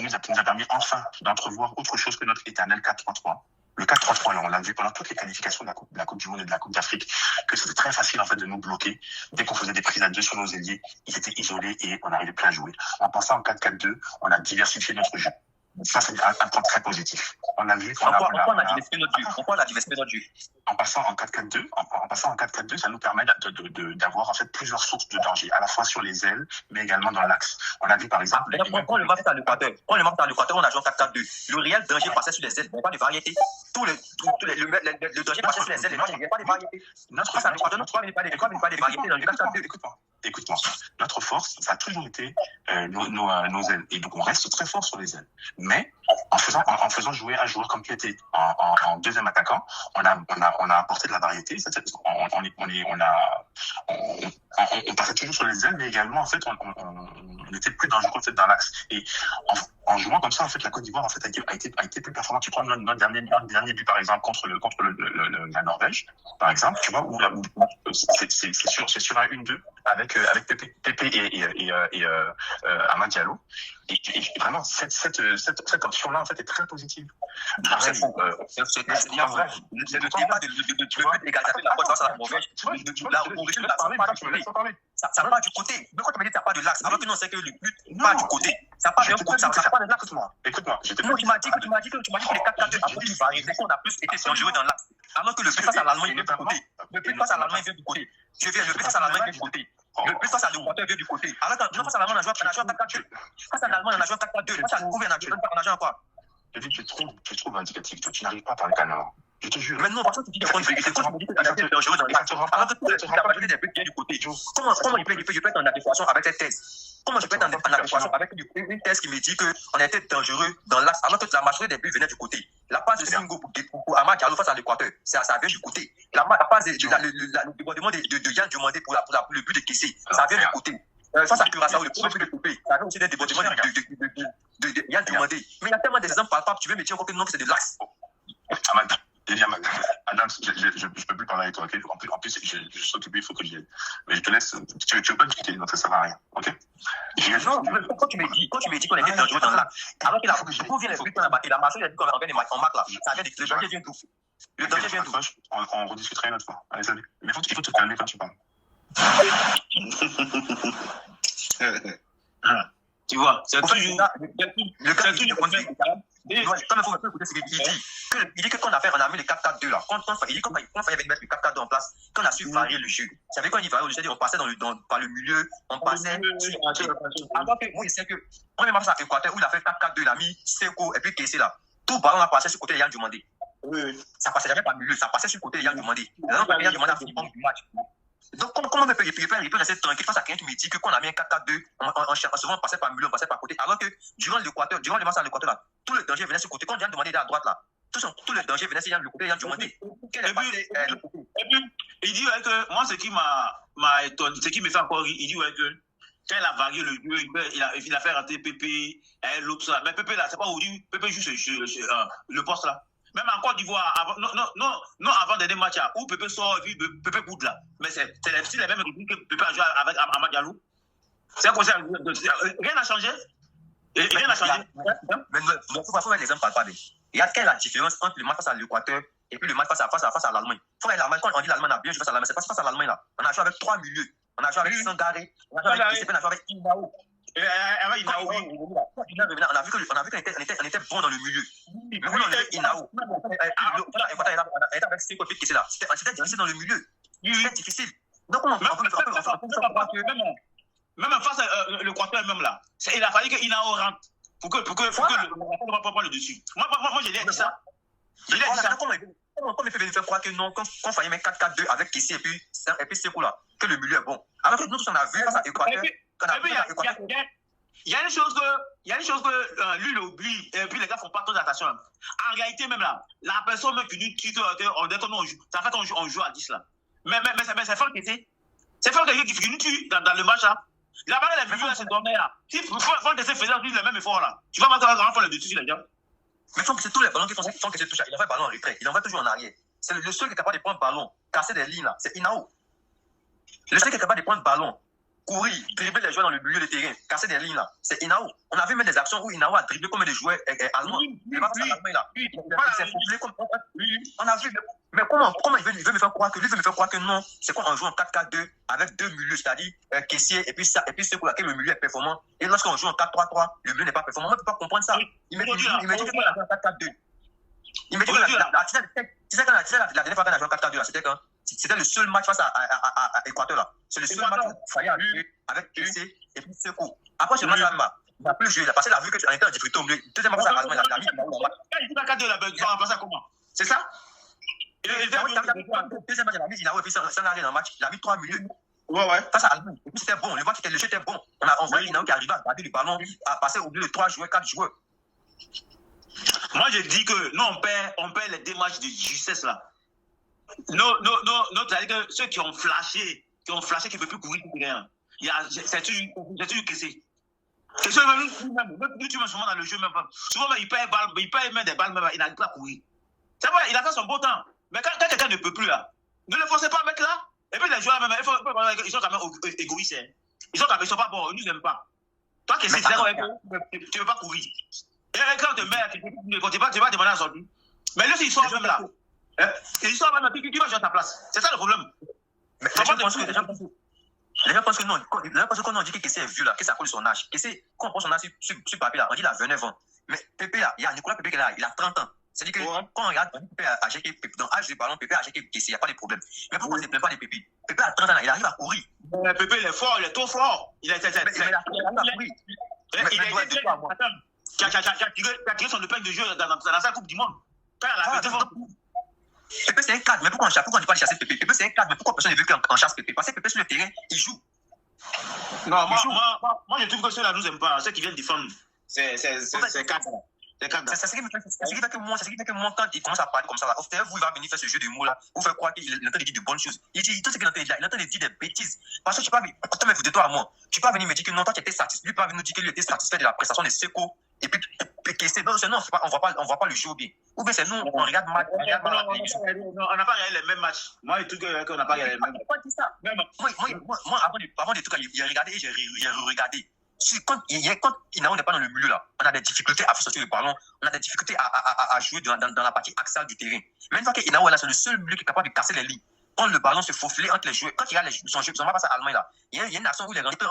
[SPEAKER 2] nous a permis enfin d'entrevoir autre chose que notre éternel 4-3-3. Le 4-3-3, on l'a vu pendant toutes les qualifications de la Coupe du Monde et de la Coupe d'Afrique, que c'était très facile en fait de nous bloquer. Dès qu'on faisait des prises à 2 sur nos ailiers, ils étaient isolés et on n'arrivait plus à jouer. En passant en 4-4-2, on a diversifié notre jeu. Ça, c'est un point très positif. On a vu qu'on
[SPEAKER 1] Pourquoi on a diversifié notre jeu?
[SPEAKER 2] En passant en 4-4-2, ça nous permet d'avoir en fait plusieurs sources de danger, à la fois sur les ailes, mais également dans l'axe. On a vu par exemple.
[SPEAKER 1] Quand le match à l'Équateur, on a joué en 4-4-2. Le réel danger passait sur les ailes, il n'y avait pas de variété. Le danger passait sur les ailes, il n'y avait pas de variété. Face à l'Équateur, nous ne pas de variété dans le 4-4-2.
[SPEAKER 2] Écoute-moi. Notre force, ça a toujours été nos ailes. Et donc on reste très fort sur les ailes. Mais en faisant jouer un joueur comme qui était en deuxième attaquant, on a apporté de la variété. On passait toujours sur les ailes, mais également en fait on était plus dangereux en fait, dans l'axe. Et en jouant comme ça, en fait, la Côte d'Ivoire en fait a été plus performante. Tu prends notre dernier but par exemple contre la Norvège, par exemple, tu vois, où c'est sur un 1-2 avec Pépé et Amad Diallo. Et vraiment cette option-là en fait est très positive.
[SPEAKER 1] C'est faux. C'est le débat de l'égalisation de la Côte face à la Norvège. Ça part du côté. Mais quand tu me dis que ça part de l'axe, alors que nous on sait que le but part du côté. Ça part de l'axe.
[SPEAKER 2] Écoute-moi.
[SPEAKER 1] Tu m'as dit que les 4-4-2 apportent une variété, qu'on a plus été dangereux dans l'axe. Alors que le but face à l'Allemagne vient du côté. Le but face à l'Allemagne vient du côté. Le but face à l'Allemagne vient du côté. Le but face à l'Équateur vient du côté. Alors que nous face à l'Allemagne, on a joué en 4-4-2. Face à l'Allemagne, on a joué en 4-4-2. Face à l'Ukraine, on a joué en quoi?
[SPEAKER 2] Je dis que tu es trop vindicatif. Tu n'arrives pas à parler canard. Je te jure.
[SPEAKER 1] Mais non, parce que tu dis des points de vérité. Quand tu me dis que tu es dangereux dans l'axe, alors que la majorité des buts viennent du côté. Comment je peux être en adéquation avec cette thèse? Comment je peux être en adéquation avec une thèse qui me dit qu'on a été dangereux dans l'axe, alors que la majorité des buts venaient du côté? La passe de Singo pour Amad Diallo face à l'Équateur, ça vient du côté. La passe le débordement de Yann Diomandé pour le but de Kessé, ça vient du côté. Face à Curaçao, le premier but de coupé, ça vient aussi d'un débordement de Yann Diomandé. Mais il y a tellement d'exemples palpables, tu veux me dire que non, que c'est de l'axe.
[SPEAKER 2] Adam, je peux plus parler avec toi, ok? En plus, je suis occupé, il faut que j'y aille. Mais je te laisse, tu veux pas discuter, donc ça sert à rien, ok?
[SPEAKER 1] Non, quand tu me dis qu'on était dangereux dans l'axe, alors que d'où vient les buts qu'on a battu, la majorité des buts qu'on a gagné en match là, ça vient le danger vient d'où? Le danger vient d'où?
[SPEAKER 2] On rediscutera une autre fois. Allez, salut. Mais il faut te calmer quand tu parles.
[SPEAKER 6] Tu vois, c'est toujours
[SPEAKER 1] le cas du conduit. Il dit que quand on a mis le 4-4-2 là, il dit qu'on fallait mettre le 4-4-2 en place, qu'on a su varier le jeu. Vous savez quand il variait le jeu, on passait par le milieu, on passait. Alors que moi, je sais que on est marché à Équateur où il a fait 4-4-2, il a mis Seko et puis Kessé là. Tout ballon a passé sur le côté de Yann Diomandé. Ça passait jamais par le milieu, ça passait sur le côté de Yann Diomandé. Yann Diomandé a fini du match. Donc, comment il peut rester tranquille face à quelqu'un qui me dit que quand on a mis un 4-4-2, souvent on passait par le milieu, on passait par côté, alors que durant le match à l'Équateur, là, tout le danger venait sur le côté. Quand Yann Diomandé était à droite, là, tout le danger venait sur le côté de Yann Diomandé.
[SPEAKER 6] Et puis, il dit que moi, ce qui m'a étonné, ce qui me fait encore rire, il dit que quand il a varié le jeu, il a fait rater Pépé, l'autre, ça. Mais Pépé, là, c'est pas aujourd'hui, Pépé joue le poste, là. Même en Côte d'Ivoire, avant dernier match où Pépé sort et puis Pépé goûte là. Mais c'est la même équipe que Pépé a joué avec Amad Diallo. C'est un conseil. Rien n'a changé. Rien n'a changé.
[SPEAKER 1] Mais il faut mettre l'exemple palpable. Il y a quelle la différence entre le match face à l'Équateur et puis le match face à l'Allemagne. L'Allemagne, quand on dit l'Allemagne a bien joué face à l'Allemagne, c'est pas face à l'Allemagne là. On a joué avec 3 milieux. On a joué avec Sangaré, on a joué avec Kessé, on a joué avec Inao. On a vu qu'on était bon dans le milieu. Mais quand on avait Inao, on était avec Seko et Kessé là. C'était difficile dans le milieu. C'était difficile. Donc on peut croire que
[SPEAKER 6] même face à l'Équateur même là, il a fallu que Inao rentre pour que le ne va pas prendre le dessus. Moi j'ai dit ça.
[SPEAKER 1] Comment il fait faire croire que non, qu'on fallait mettre 4-4-2 avec Kessé et puis Seko là, que le milieu est bon. Alors que nous tous on a vu face à l'Équateur.
[SPEAKER 6] Il y a une chose que lui il oublie, et puis les gars font pas trop d'attention. En réalité, même là, la personne qui nous quitte, on joue, ça fait on joue à 10 là. Mais c'est fort Kessé. C'est fort quelqu'un qui nous tue dans le match là. La balle, la vidéo là, c'est dormir là. Si Franck Kessé faisait le même effort là, tu vas pas faire le dessus les gars.
[SPEAKER 1] Mais Franck Kessé, tous les ballons qui font Franck Kessé touche, il envoie le ballon en retrait, il envoie toujours en arrière. C'est le seul qui est capable de prendre le ballon, casser des lignes là, c'est Inao. Le seul qui est capable de prendre le ballon, courir, dribbler les joueurs dans le milieu de terrain, casser des lignes là, c'est Inao. On a vu même des actions où Inao a dribblé comme des joueurs allemands. On a vu. Mais comment il veut me faire croire que non, c'est quand on joue en 4-4-2 avec 2 milieux, c'est-à-dire Kessier et puis c'est pour laquelle le milieu est performant. Et lorsqu'on joue en 4-3-3, le milieu n'est pas performant. On ne peut pas comprendre ça. Il me dit que en 4-4-2. Il me dit que la dernière fois qu'on a joué en 4-4-2, c'était quand? C'était le seul match face à Équateur là. C'est le seul match où il fallait jouer avec Kessier et puis Seko. Après ce match-là, il n'a plus joué. Parce qu'il a vu qu'on était en difficulté au milieu. Deuxième match face à l'Allemagne, il a mis
[SPEAKER 6] il a 4-2 là, il va passer comment? C'est ça?
[SPEAKER 1] Deuxième match, il a mis Inao et puis sans aller dans le match, il a mis 3 milieux.
[SPEAKER 6] Ouais.
[SPEAKER 1] Face à l'Allemagne. Et puis c'était bon, le jeu était bon. On voyait Inao qui arrivait à garder le ballon, à passer au milieu de 3 joueurs, 4 joueurs.
[SPEAKER 6] Moi, je dis que nous, on perd les démarches de justesse là. C'est-à-dire que ceux qui ont flashé, qui ne peuvent plus courir pour rien. C'est toujours Kessé. Kessé, nous, tu vois souvent dans le jeu, même pas. Souvent, il perd même des balles, même, il n'arrive pas à courir. C'est vrai, il a fait son beau temps. Mais quand quelqu'un ne peut plus là, ne le forcez pas à mettre là. Et puis les joueurs, même, ils sont quand même égoïstes. Ils sont pas bons, ils nous aiment pas. Toi, Kessé, tu ne veux pas courir. Et quand on te met, tu vas demander à sortir. Mais lui, il sort même là. Il sort même, qui va jouer à ta place. C'est ça le problème.
[SPEAKER 1] Mais les gens pensent que non. Quand on dit que Kessé est vieux là, que ça colle son âge. Kessé, quand on prend son âge sur papier là, on dit qu'il a 29 ans. Mais Pépé là, il y a Nicolas Pépé qui est là, il a 30 ans. C'est-à-dire que quand on regarde Pépé âgé, dans l'âge du ballon, Pépé âgé Kessé, il n'y a pas de problème. Mais pourquoi on ne se plaint pas de Pépé? Pépé a 30 ans là, il arrive à courir.
[SPEAKER 6] Pépé, il est fort, il est trop fort. Il a été. Qui a tiré son épingle de jeu dans la Coupe du Monde.
[SPEAKER 1] Pépé c'est un cadre, mais pourquoi on ne dit pas de chasser Pépé? Pépé c'est un cadre, mais pourquoi personne ne veut qu'on chasse Pépé? Parce que Pépé sur le terrain, il joue.
[SPEAKER 6] Non, moi je trouve que ceux-là nous aiment pas, ceux qui viennent défendre. C'est cadre.
[SPEAKER 1] C'est ce qui fait que moi, quand il commence à parler comme ça, au final, il va venir faire ce jeu de mots là, vous faire croire qu'il est en train de dire de bonnes choses. Il dit tout ce qu'il est en train de dire des bêtises. Parce que tu peux pas venir de toi à moi. Tu peux pas venir me dire que non, toi tu étais satisfait. Lui peut pas venir nous dire qu'il était satisfait de la prestation de Seko. Et puis Kessé, non, on voit pas le jeu bien. Ou bien c'est nous, on regarde mal. On
[SPEAKER 6] n'a pas regardé les mêmes matchs. Moi, je trouve qu'on n'a pas regardé les mêmes matchs.
[SPEAKER 1] Moi, avant de tout, j'ai regardé et j'ai re-regardé. Quand Inao n'est pas dans le milieu là, on a des difficultés à faire sortir le ballon, on a des difficultés à jouer dans la partie axiale du terrain. Mais une fois que Inao est là, c'est le seul milieu qui est capable de casser les lignes. Quand le ballon se faufile entre les joueurs, quand il y a son jeu, on va passer à l'Allemagne là, il y a une action où il est rentré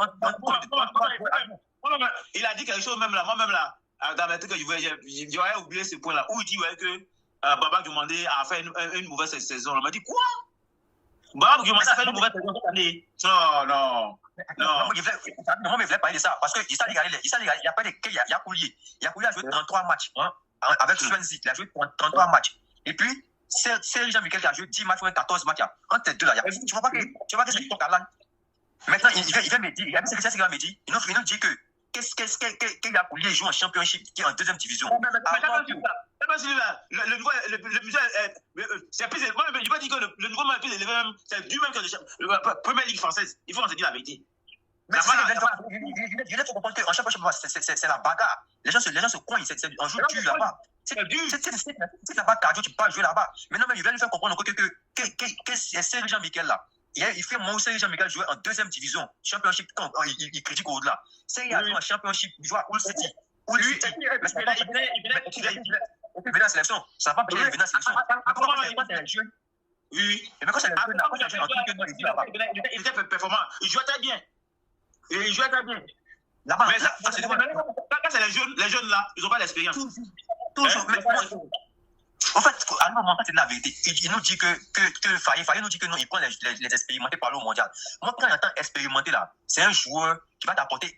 [SPEAKER 6] il a dit quelque chose même là, moi même là, dans les trucs que j'aurais oublié ce point là, où il dit que Baba Diomandé a fait une mauvaise saison. On m'a dit quoi? Baba Diomandé a fait une mauvaise saison cette année. Non.
[SPEAKER 1] Mais je voulais parler de ça parce que il y a pas de il y a Koulier. Il y a Koulier a joué 33 matchs avec Swansea. Il a joué 33 matchs. Et puis, c'est Jean-Michel qui a joué 10 matchs ou 14 matchs. Entre les deux là, tu vois pas que c'est ton talent. Maintenant, il va me dire, il a dit ce qu'il va me dire. Il nous dit que qu'il y a Koulier joue en championship qui est en deuxième division.
[SPEAKER 6] Le niveau, c'est plus. Moi, je vais dire que le niveau est plus élevé, c'est du même que la première ligue française. Il faut en se dire la vérité.
[SPEAKER 1] Mais je laisse comprendre qu'en championship, c'est la bagarre. Les gens se coignent, on joue dur là-bas. C'est là-bas cardio, tu peux pas jouer là-bas. Maintenant, je vais lui faire comprendre que c'est Jean-Michel là. Il fait moi aussi Jean-Michel jouer en deuxième division, championship, il critique au-delà. C'est il a joué en championship, il joue à Hull City. il peut venir à la sélection. Ça va pas venir à la sélection. Mais quand c'est un jeune,
[SPEAKER 6] Oui.
[SPEAKER 1] mais quand c'est un jeune, quand c'est un jeune,
[SPEAKER 6] Il était performant. Il jouait très bien. Et il jouait très bien.
[SPEAKER 1] Là-bas,
[SPEAKER 6] Mais quand c'est les jeunes là, ils n'ont pas l'expérience.
[SPEAKER 1] toujours. Mais en fait, à un moment, c'est de la vérité. Il nous dit que Faye nous dit que non, il prend les expérimentés par l'eau mondiale. Moi, quand j'entends expérimenté là, c'est un joueur qui va t'apporter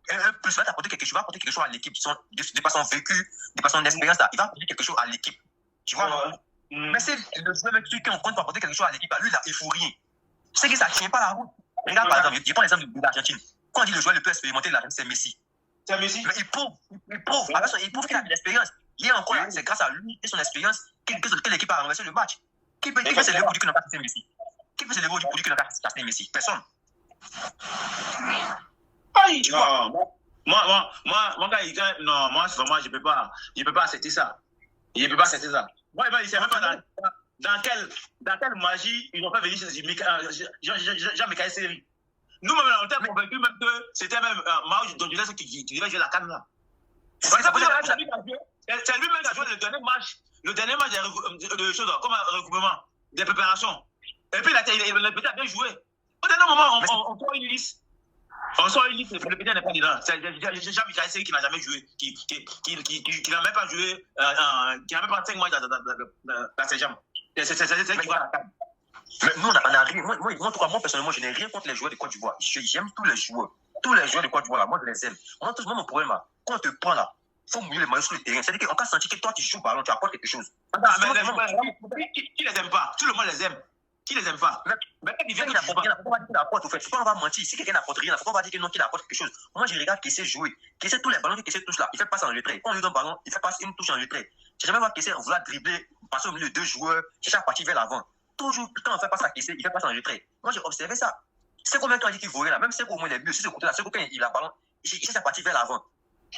[SPEAKER 1] un plus, va t'apporter quelque chose, va apporter quelque chose à l'équipe, de par son vécu, de par son expérience là, il va apporter quelque chose à l'équipe. Tu vois? Mais c'est le joueur même celui qui on compte pour apporter quelque chose à l'équipe, lui là, il ne faut rien. C'est que ça ne tient pas la route. Regarde par exemple, je prends l'exemple de l'Argentine. Quand on dit le joueur le plus expérimenté de l'Argentine, c'est Messi.
[SPEAKER 6] C'est Messi.
[SPEAKER 1] Mais il prouve qu'il a de l'expérience. Hier encore, c'est grâce à lui et son expérience que l'équipe a renversé le match. Qui peut se lever pour dire qu'il n'a pas cassé Messi? Qui peut se lever pour dire qu'il n'a pas cassé Messi? Personne.
[SPEAKER 6] Aïe, mon gars, non, moi, vraiment, je ne peux pas accepter ça. Je ne peux pas accepter ça. Moi, il ne sait même pas dans quelle magie ils ont fait venir Jean-Michel Seri. Nous-mêmes, on était convaincus même que c'était même Mao Dondulès qui devait jouer la canne là. C'est lui-même qui a joué le dernier match de choses, comme un regroupement, des préparations. Et puis, le petit a bien joué. Au dernier moment, on sort une liste. On sort une liste, le petit n'est pas dedans. C'est Jean-Michel Seri qui n'a jamais joué, qui n'a même pas joué, qui n'a même pas 5 mois dans ses jambes. C'est qui va à la canne.
[SPEAKER 1] Mais nous, on a rien. Moi, personnellement, je n'ai rien contre les joueurs de Côte d'Ivoire. J'aime tous les joueurs. Tous les joueurs de Côte d'Ivoire, là, moi, je les aime. Moi, mon problème, là, quand on te prend là, il faut mouiller les maillots sur le terrain. C'est-à-dire qu'on peut sentir que toi, tu joues au ballon, tu apportes quelque chose.
[SPEAKER 6] Qui les aime pas? Tout le monde les aime. Qui les aime pas? Mais quand ils viennent, il faut pas
[SPEAKER 1] on va mentir. Si quelqu'un n'apporte rien, il ne faut pas dire que non, qu'il apporte quelque chose. Moi, je regarde Kessé jouer. Kessé, tous les ballons que Kessé touche là, il fait passer en retrait. Quand on lui donne un ballon, il fait passer une touche en retrait. Je n'ai jamais vu Kessé vouloir dribbler, passer au milieu de deux joueurs, chercher à partir vers l'avant. Toujours, quand on fait passer à Kessé, il fait passer en retrait. Moi, j'ai observé ça. C'est combien de temps il dit qu'il voyait là, même c'est qu'au moins il est mieux. Si ce côté-là, c'est quand il a le ballon, il cherche à partir vers l'avant.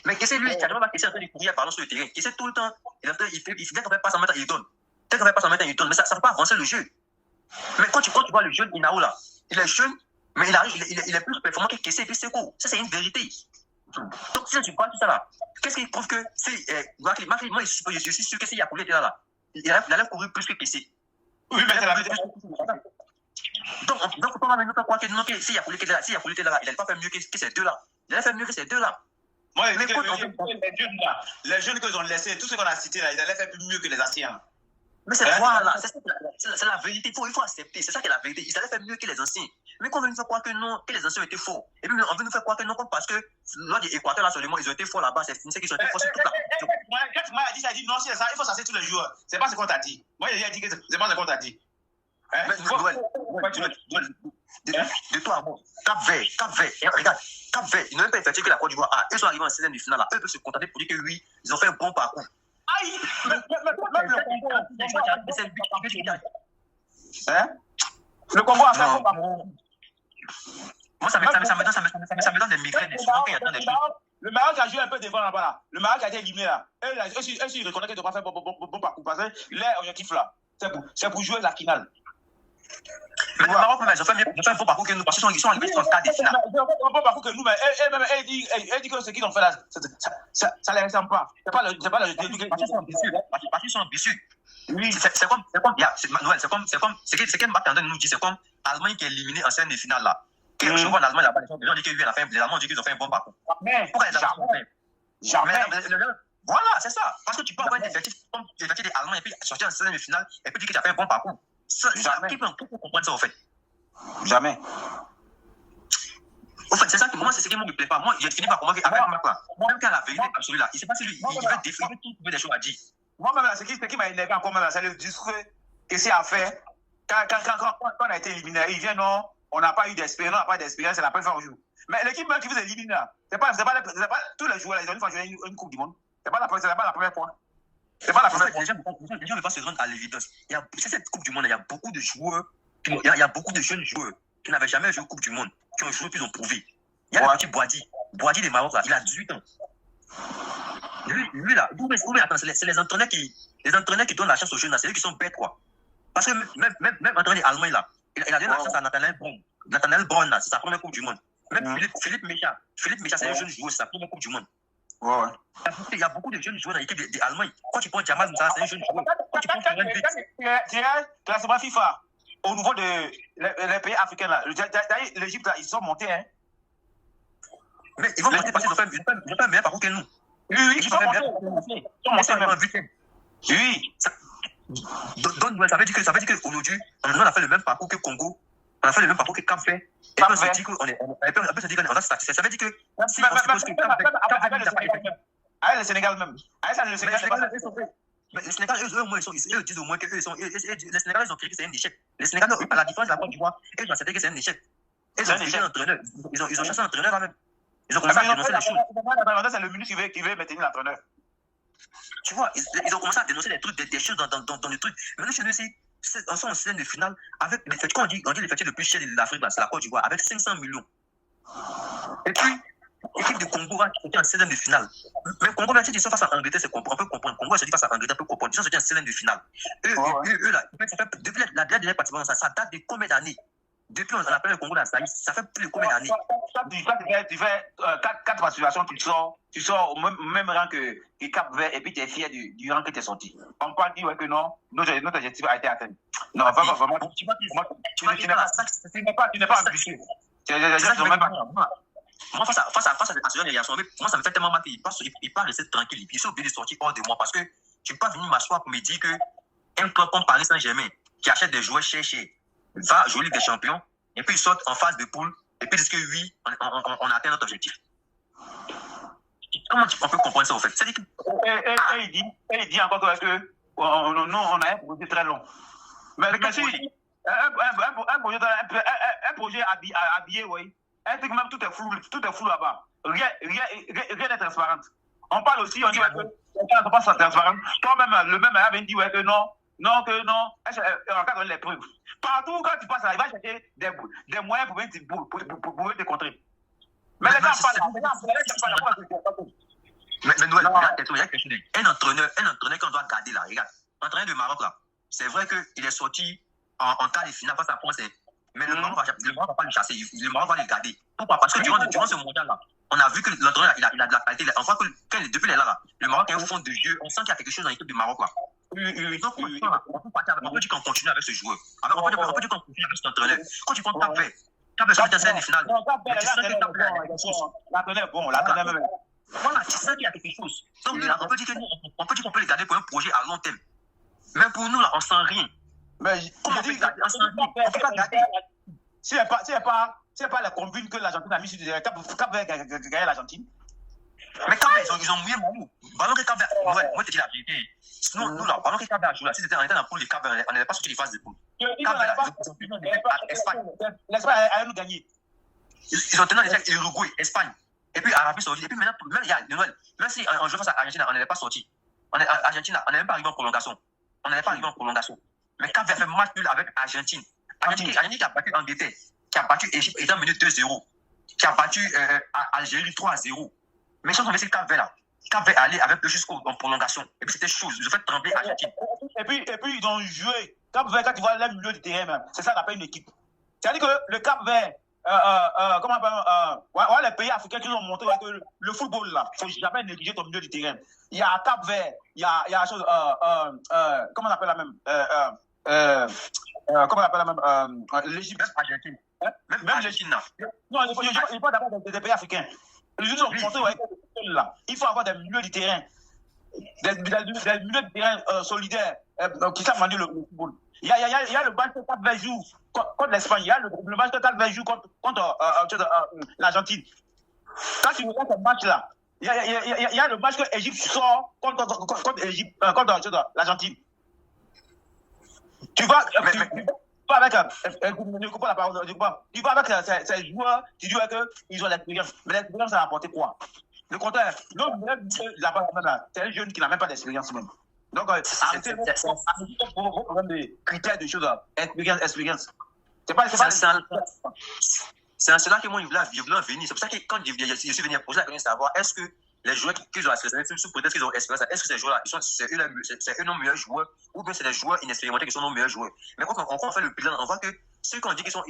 [SPEAKER 1] Mais Kessé, lui, il n'a jamais pas Kessé en train de courir à ballon sur le terrain. Kessé, tout le temps, dès qu'on fait passer en mettre, il donne. Dès qu'on fait passer en mettre, il donne. Mais ça ne peut pas avancer le jeu. Mais quand tu vois le jeune Inao là, il est jeune, mais il est plus performant que Kessé et puis Seko. Ça, c'est une vérité. Donc, si tu parles de ça là, qu'est-ce qui prouve que moi, je suis sûr que si Yakoulé était là, il allait courir plus que Kessé.
[SPEAKER 6] Oui, mais c'est la vérité.
[SPEAKER 1] Donc, il ne faut pas nous faire croire que si Yakoulé était là, il n'allait pas faire mieux que ces deux là. Il allait faire mieux que ces deux là.
[SPEAKER 6] Moi, les jeunes qu'ils ont laissés, tout ce qu'on a cité là, ils allaient faire plus mieux que les anciens.
[SPEAKER 1] Mais c'est voilà, c'est la vérité. Il faut accepter. C'est ça qui est la vérité. Ils allaient faire mieux que les anciens. Mais qu'on veut nous faire croire que non, que les anciens étaient forts. Et puis on veut nous faire croire que non, parce que lors des Équateurs là seulement, ils ont été forts là-bas. C'est qu'ils ont été forts sur toute la.
[SPEAKER 6] Quand moi a dit ça, dit non, c'est ça, il faut s'asseoir tous les joueurs. C'est pas ce qu'on t'a dit. Moi, il a dit que c'est pas ce qu'on t'a dit.
[SPEAKER 1] De toi à moi, Cap Vert, regarde, Cap Vert, ils n'ont même pas effectué que la Côte d'Ivoire. Ils sont arrivés en 16e de finale là. Eux peuvent se contenter pour dire que oui, ils ont fait un bon parcours.
[SPEAKER 6] Aïe! Le Congo a fait un bon parcours.
[SPEAKER 1] Moi, ça me donne des migraines.
[SPEAKER 6] Le Maroc a joué un peu devant là-bas. Là. Le Maroc a été éliminé là. Eux, ils reconnaissent qu'ils ne doivent pas faire bon parcours. Parce que leur objectif là, c'est pour jouer la finale.
[SPEAKER 1] Mais le Maroc, ils ont fait un bon parcours que nous, parce qu'ils sont arrivés sur le stade des finales.
[SPEAKER 6] Ils ont fait un bon parcours que nous, mais eux disent que ce qu'ils ont fait là, ça ne les ressemble pas. C'est pas le début.
[SPEAKER 1] Parce qu'ils sont ambitieux. Oui, c'est comme, Noël, c'est comme, ce qu'un Marc nous dit, c'est comme l'Allemagne qui est éliminée en scène de finale là. Quand je vois l'Allemagne là-bas, les gens disent les Allemands disent qu'ils ont fait un bon parcours. Pourquoi les Allemands ont fait? Jamais. Voilà, c'est ça. Parce que tu peux avoir un effectif comme l'effectif des Allemands et puis sortir en scène de finale et puis dire que tu as fait un bon parcours. Qui peut comprendre ça au fait? Jamais. Au fait, c'est ça que moi, c'est ce qui ne me plaît pas. Moi, j'ai fini par comprendre qu'avec Marc là, même quand la vérité absolue là, il ne sait pas si lui, il va définir trouver des choses à dire.
[SPEAKER 6] Moi-même, ce qui m'a énervé encore même, c'est le discours que c'est à faire. Quand on a été éliminé, il vient non, on n'a pas eu d'expérience, c'est la première fois qu'on joue. Mais l'équipe même qui vous élimine là, c'est pas tous les joueurs, ils ont une fois joué une Coupe du Monde. C'est pas la première fois. C'est pas la première fois.
[SPEAKER 1] Les gens ne vont pas se rendre à l'évidence. C'est cette Coupe du Monde, il y a beaucoup de joueurs, il y a beaucoup de jeunes joueurs qui n'avaient jamais joué Coupe du Monde, qui ont joué puis ils ont prouvé. Il y a le petit Boadi des Maroc là, il a 18 ans. Lui là, attends, c'est les entraîneurs qui donnent la chance aux jeunes là, c'est eux qui sont bêtes quoi. Parce que même entraîneur allemand là, il a donné la chance à Nathanael Brown là, c'est sa première Coupe du Monde. Même Philippe Mécha, c'est un jeune joueur, c'est sa première Coupe du Monde.
[SPEAKER 6] Ouais.
[SPEAKER 1] Il y a beaucoup de jeunes joueurs dans l'équipe d'Allemagne. Quand tu prends Jamal Moussa, c'est un jeune joueur. Quand tu prends Karen Witt,
[SPEAKER 6] Tu es classement FIFA au niveau des pays africains là. D'ailleurs, l'Égypte là, ils sont montés. Hein.
[SPEAKER 1] mais ils vont monter parce qu'ils ont fait un meilleur parcours que nous.
[SPEAKER 6] Oui, ils sont montés. Ils sont montés même. Oui.
[SPEAKER 1] Donc, ça veut dire qu'aujourd'hui, on a fait le même parcours que Congo, on a fait le même parcours que Cap-Vert. Et puis on se dit qu'on a satisfait. Ça veut dire que si on suppose que Cap-Vert n'a pas été.
[SPEAKER 6] Avec le Sénégal même. Avec le Sénégal,
[SPEAKER 1] mais les Sénégalais, eux disent au moins que les Sénégalais ont créé que c'est un échec. Les Sénégalais, à la différence de la Côte d'Ivoire, ils ont accepté que c'est un échec. Ils ont cherché un entraîneur. Ils ont cherché un entraîneur là-même. Ils ont commencé à dénoncer les choses.
[SPEAKER 6] C'est le ministre qui veut maintenir l'entraîneur.
[SPEAKER 1] Tu vois, ils ont commencé à dénoncer des choses dans les trucs. Mais nous, chez nous, on sort en scène de finale avec l'effectif. Quand on dit l'effectif le plus cher de l'Afrique, c'est la Côte d'Ivoire, avec 500 millions. Et puis, l'équipe de Congo va sortir en 16e de finale. Mais Congo, même si ils sont face à Angleterre, on peut comprendre. Congo se dit face à Angleterre, on peut comprendre. Ils sont sortis en 16e de finale. Eux là, depuis la dernière participation, ça date de combien d'années? Depuis on appelle le Congo la Zaïre, ça fait plus de combien d'années?
[SPEAKER 6] Tu fais 4 participations, tu sors au même rang que Cap-Vert et puis tu es fier du rang que tu es sorti. On peut dire que non, notre objectif a été atteint. Non, pas vraiment. Tu n'es pas ambitieux.
[SPEAKER 1] Moi, face à ce genre de réaction, moi, ça me fait tellement mal qu'il part rester tranquille. Ils sont obligés de sortir hors de moi parce que tu ne peux pas venir m'asseoir pour me dire qu'un club comme Paris Saint-Germain qui achète des joueurs chers va jouer Ligue des Champions et puis ils sortent en phase de poule et puis ils disent que oui, on a atteint notre objectif. Comment on peut comprendre ça au fait? Il
[SPEAKER 6] dit encore que on a un projet très long. Mais si, un projet habillé, oui. Même tout est flou là-bas. Rien n'est transparent. On parle aussi, on dit que on ne pas ça transparent. Toi-même, le même avait dit que non. On cadre les preuves. Partout, quand tu passes là, il va chercher des moyens pour te contrer. Mais les gens parlent.
[SPEAKER 1] Mais Noël, regarde, un entraîneur qu'on doit garder là, regarde. L'entraîneur du Maroc là, c'est vrai qu'il est sorti en quart de finale face à la France. Mais le Maroc va pas le chasser, le Maroc va le garder. Pourquoi? Parce que durant ce mondial-là, on a vu que l'entraîneur il a de la qualité. On voit que depuis les là, le Maroc a un fond de jeu. On sent qu'il y a quelque chose dans l'équipe du Maroc là. Donc, on peut dire qu'on continue avec ce joueur. On peut dire qu'on continue avec cet entraîneur. Quand tu prends Cap-Vert, Cap-Vert sort en scène de finale.
[SPEAKER 6] L'entraîneur bon, l'entraîneur même.
[SPEAKER 1] Voilà, tu sens qu'il y a quelque chose. Donc là, on peut dire qu'on peut les garder pour un projet à long terme. Mais pour nous là, on sent rien.
[SPEAKER 6] Mais
[SPEAKER 1] comment on peut garder? On sent rien. On peut pas garder.
[SPEAKER 6] Si elle n'est pas la convaincre que l'Argentine a mis sur le Cap-Vert gagner l'Argentine.
[SPEAKER 1] Mais Cap-Vert, ils ont mouillé mon ballon que Cap-Vert. Moi, je te dis la vérité. Nous, là, ballon que Cap-Vert joue là, si c'était en dans poule de Cap-Vert, on n'allait pas sorti des phases de poule. Cap-Vert,
[SPEAKER 6] l'Espagne a nous gagné.
[SPEAKER 1] Ils ont tenu les Uruguay, Espagne. Et puis Arabie Saoudite. Et puis maintenant, même il y a Noël. Même si on joue face à Argentine, on n'allait pas sorti. Argentine, on n'est même pas arrivé en prolongation. Mais Cap-Vert fait match nul avec Argentine. Argentine qui a battu Angleterre, qui a battu Égypte étant mené 2-0, qui a battu Algérie 3-0. Mais si on met ce Cap-Vert là, Cap-Vert allait avec eux jusqu'en prolongation. Et puis c'était chaud, ils ont fait trembler Argentine.
[SPEAKER 6] Et puis ils ont joué. Cap-Vert, quand tu vois le milieu du terrain, c'est ça qu'on appelle une équipe. C'est-à-dire que le Cap-Vert, les pays africains qui ont montré que le football là, il ne faut jamais négliger ton milieu du terrain. Il y a Cap-Vert, il y a la chose, comment on appelle la même l'Égypte.
[SPEAKER 1] Même Argentine. Même Argentine là.
[SPEAKER 6] Non, il faut d'abord des pays africains. Les autres ont montré là. Il faut avoir des milieux du terrain. Des milieux du terrain solidaires qui savent manier le football. Il y a le match que Cap-Vert joue contre l'Espagne. Il y a le match que Cap-Vert joue contre l'Argentine. Quand tu regardes ce match-là, il y a le match que l'Égypte sort contre l'Argentine. Tu vois, pas avec ces joueurs, tu dis qu'ils ont l'expérience. Mais l'expérience, ça a apporté quoi? Le contraire, là-bas, c'est un jeune qui n'a même pas d'expérience même. Donc, arrêtez vos problèmes de critères de choses. Expérience.
[SPEAKER 1] C'est en cela que moi, je voulais venir. C'est pour ça que quand je suis venu poser la question de savoir, est-ce que les joueurs qui ont l'expérience, sous prétexte qu'ils ont l'expérience, est-ce que ces joueurs-là, c'est eux nos meilleurs joueurs, ou bien c'est des joueurs inexpérimentés qui sont nos meilleurs joueurs? Mais quand on fait le bilan, on voit que ceux qu'on dit qu'ils sont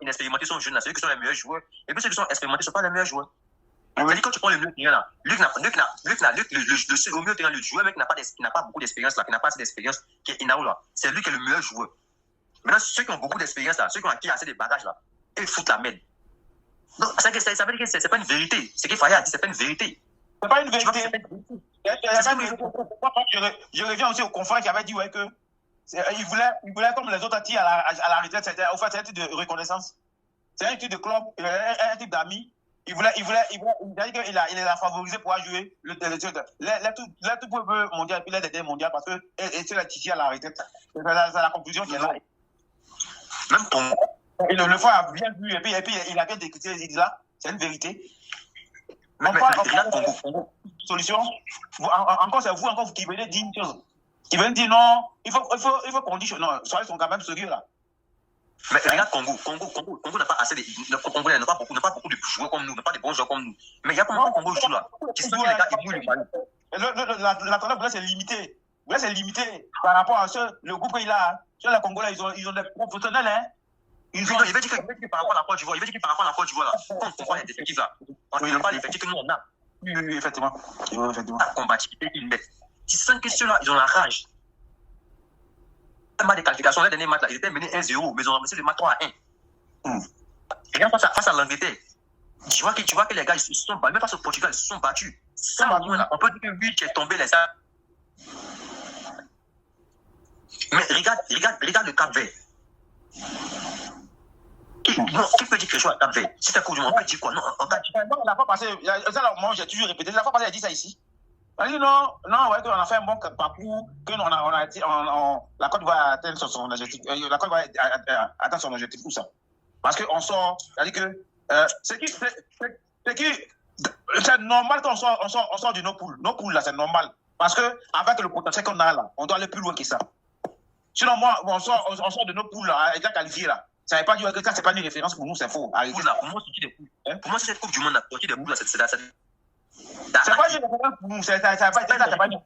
[SPEAKER 1] inexpérimentés sont jeunes, c'est eux qui sont les meilleurs joueurs, et puis ceux qui sont expérimentés ne sont pas les meilleurs joueurs. C'est-à-dire, quand tu prends le milieu de terrain là, Luc, le seul au milieu de terrain, le joueur mec qui n'a pas beaucoup d'expérience là, qui n'a pas assez d'expérience, qui est Inao là, c'est lui qui est le meilleur joueur. Maintenant, ceux qui ont beaucoup d'expérience là, ceux qui ont acquis assez de bagages là, ils foutent la merde. Donc, ça veut dire que c'est pas une vérité. Ce qu'il fallait dire, c'est pas une vérité.
[SPEAKER 6] C'est pas une vérité. Je reviens aussi au confrère qui avait dit ouais, que il voulait comme les autres tirs à la retraite. C'est un type de reconnaissance. C'est un type de club, un type d'amis. Il les a favorisés pour jouer le tout peuple mondial, puis les mondial parce que c'est la titille à la retraite. C'est la conclusion qui est là.
[SPEAKER 1] Même ton.
[SPEAKER 6] Et le fond a bien vu, et puis il a bien décrit les idées là. C'est une vérité.
[SPEAKER 1] Regarde Congo.
[SPEAKER 6] Solution. Encore, c'est vous encore qui venez dire une chose. Qui venez dire non, il faut conditionner. Non, soyez sont quand même sérieux là.
[SPEAKER 1] Mais regarde Congo n'a pas assez de. Le Congo n'a pas beaucoup de joueurs comme nous, n'a pas de bons joueurs comme nous. Mais il y a comment Congo joue là. Qui sont les gars qui bouillent le ballon.
[SPEAKER 6] La tendance, vous c'est limité. Vous c'est limité par rapport à le groupe qu'il a. Sur les Congolais, ils ont des professionnels, hein.
[SPEAKER 1] Il veut dire que par rapport à la Côte d'Ivoire, là, quand on voit les effectifs là, on ne pas les effectifs que nous on a.
[SPEAKER 6] Oui, effectivement.
[SPEAKER 1] La combativité qu'ils mettent. Tu sens que ceux-là, ils ont la rage. Le match de qualification, les derniers matchs là, ils étaient menés 1-0, mais ils ont ramassé le match 3-1. Et bien face à l'Angleterre, tu vois que les gars, ils se sont battus, même face au Portugal, ils se sont battus. Ça, on peut dire que oui, qui est tombé les gars. Mais regarde le Cap-Vert. Qui peut dire quelque chose à Cap-Vert? Si c'est Coupe du Monde, on peut dire quoi? Non,
[SPEAKER 6] la fois passée, moi j'ai toujours répété, la fois passée, elle a dit ça ici. Elle a dit non, ouais, qu'on a fait un bon parcours, que la Côte d'Ivoire atteint son objectif. La Côte d'Ivoire atteint son objectif, où ça? Parce qu'on sort, c'est-à-dire que c'est normal qu'on sort de nos poules. Nos poules là, c'est normal. Parce que avec le potentiel qu'on a là, on doit aller plus loin que ça. Sinon, moi, on sort de nos poules là, avec la qualifiée là. Ça ne veut pas dire que ça, c'est pas une référence pour nous, c'est faux.
[SPEAKER 1] Pour moi, cette Coupe du Monde, la sortie des poules là, c'est
[SPEAKER 6] pas une référence pour nous, ça pas une.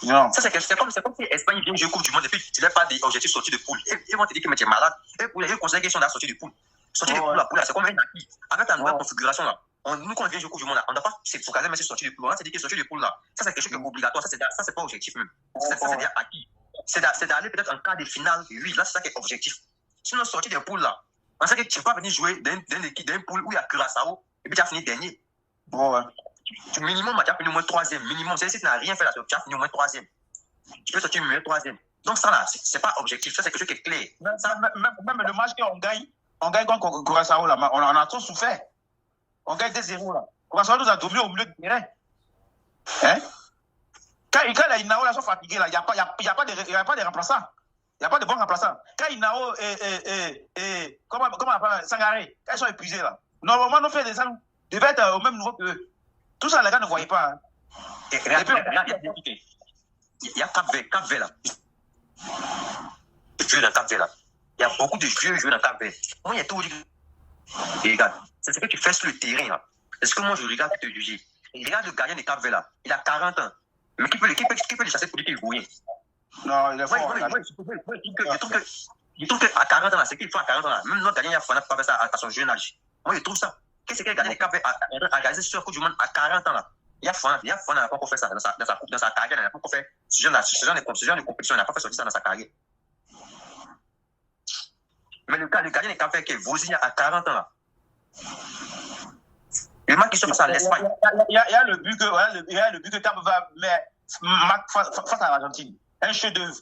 [SPEAKER 6] Non.
[SPEAKER 1] Ça, c'est comme si l'Espagne vient jouer Coupe du Monde et puis tu n'as pas d'objectif sortie de poule. Ils vont te dire que tu es malade. Et pour les conseils qu'ils sont dans la sortie de poule. Sortie de poule là, c'est comme un acquis. Avec ta nouvelle configuration là, nous, quand on vient jouer Coupe du Monde là, on ne doit pas se focaliser même sur sortie de poule. On va se dire que sortie de poule là, ça, c'est quelque chose qui est obligatoire. Ça, c'est pas objectif même. Ça, c'est déjà acquis. C'est d'aller peut-être en quart de finale. Oui, là, c'est ça qui est objectif. Sinon, sortie des poules là, on sait que tu ne peux pas venir jouer dans une poule où il y a Curaçao et puis tu as fini dernier.
[SPEAKER 6] Bon, ouais.
[SPEAKER 1] Minimum, tu as fini au moins 3e. Minimum, c'est si tu n'as rien fait là, tu as fini au moins 3e. Tu peux sortir au moins 3e. Donc, ça là, c'est pas objectif. Ça, c'est quelque chose qui est clair.
[SPEAKER 6] Même le match qu'on gagne contre Curaçao là, on a trop souffert. On gagne 2-0 là. Curaçao nous a dominé au milieu du terrain. Hein? Quand les Inao là sont fatigués là, il n'y a pas de remplaçants. Il n'y a pas de bons remplaçants. Quand Inao et comment on appelle Sangaré, quand ils sont épuisés là, normalement nos frères des gens devaient être au même niveau que eux. Tout ça, les gars ne voyaient pas. Hein.
[SPEAKER 1] Il y a Cap-Vert là. Il y a beaucoup de vieux joueurs dans Cap-Vert. Moi, il y a tout dit. Et regarde, c'est ce que tu fais sur le terrain là. Est-ce que moi je regarde te juger? Regarde le gardien de Cap-Vert là. Il a 40 ans. Mais qui peut le chasser pour dire qu'il est brouillé?
[SPEAKER 6] Non, il est fort.
[SPEAKER 1] Je trouve qu'à 40 ans là, c'est qu'il faut à 40 ans là. Même notre gardien, il a pas fait ça à son jeune âge. Moi, je trouve ça. Qu'est-ce que le gardien de Cap-Vert a réalisé sur la Coupe du Monde à 40 ans là? Il a pas encore fait ça dans sa carrière. Il n'a pas encore fait ce genre de compétition. Il n'a pas fait sortir ça dans sa carrière. Mais le gardien de Cap-Vert qui est Vozinha à 40 ans là. Le match qui se passe à l'Espagne.
[SPEAKER 6] Il y a le but que Cap-Vert marque face à l'Argentine. Un chef-d'œuvre.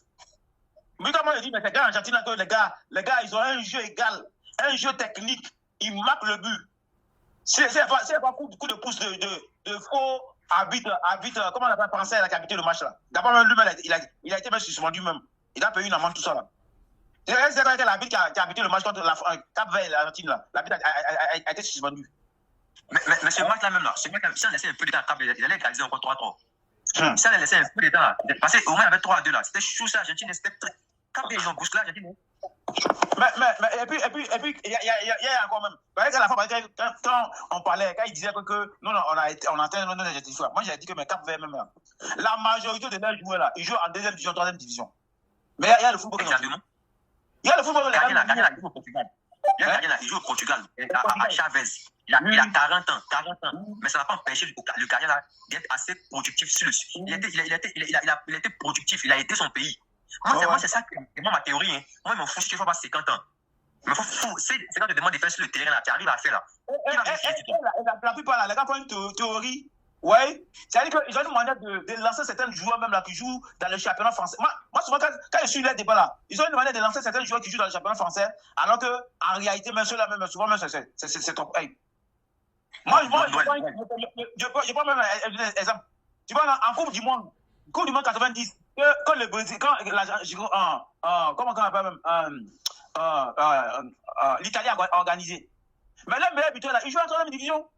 [SPEAKER 6] Mais comment il dit, mais c'est gars Argentine, les gars, ils ont un jeu égal, un jeu technique. Ils marquent le but. C'est pas coup de pouce de faux arbitre, comment on appelle français, qui a habité le match là. D'abord, lui-même, il a été même suspendu même. Il a payé une amende, tout ça là. C'est vrai que l'arbitre qui a habité le match contre Cap-Vert et l'Argentine là. L'arbitre a été suspendu.
[SPEAKER 1] Mais ce match là même là, si on laissait un peu de temps à Cap-Vert, il allait égaliser encore 3-3. Si on laissait un peu de temps là, parce qu'au moins il y avait 3-2 là. C'était chou ça, l'Argentine, c'était très. Cap-Vert, ils ont bousculé l'Argentine.
[SPEAKER 6] Et puis, il y a encore même. Quand on parlait, quand il disait que nous, on a atteint nos objectifs, moi j'ai dit que mes Cap-Vert même là, la majorité de leurs joueurs là, ils jouent en 2e division, 3e division. Mais il y a le football.
[SPEAKER 1] Exactement.
[SPEAKER 6] Il y a le football.
[SPEAKER 1] Gagner la Coupe au Portugal. Il y a un gardien là, il joue au Portugal, à Chavez. Il a 40 ans. Mais ça n'a pas empêché le gardien là d'être assez productif sur le il a été productif, il a aidé son pays. Moi, c'est ça que moi, ma théorie. Hein. Moi, il m'en fout si tu ne fais pas 50 ans. Mais c'est quand tu demandes de faire sur le terrain là, tu arrives à faire là.
[SPEAKER 6] La plupart là, les gars font une théorie. Ouais, c'est-à-dire qu'ils ont demandé de lancer certains joueurs même là qui jouent dans le championnat français. Moi souvent, quand je suis les débats là, ils ont demandé de lancer certains joueurs qui jouent dans le championnat français, alors qu'en réalité, même ceux-là, même souvent, même c'est trop. Hey. Moi, je prends même un exemple. Tu vois, en Coupe du Monde 90, quand le Brésil, comment on appelle même, l'Italie a organisé. Mais là, le buteur là, il joue en 3e division.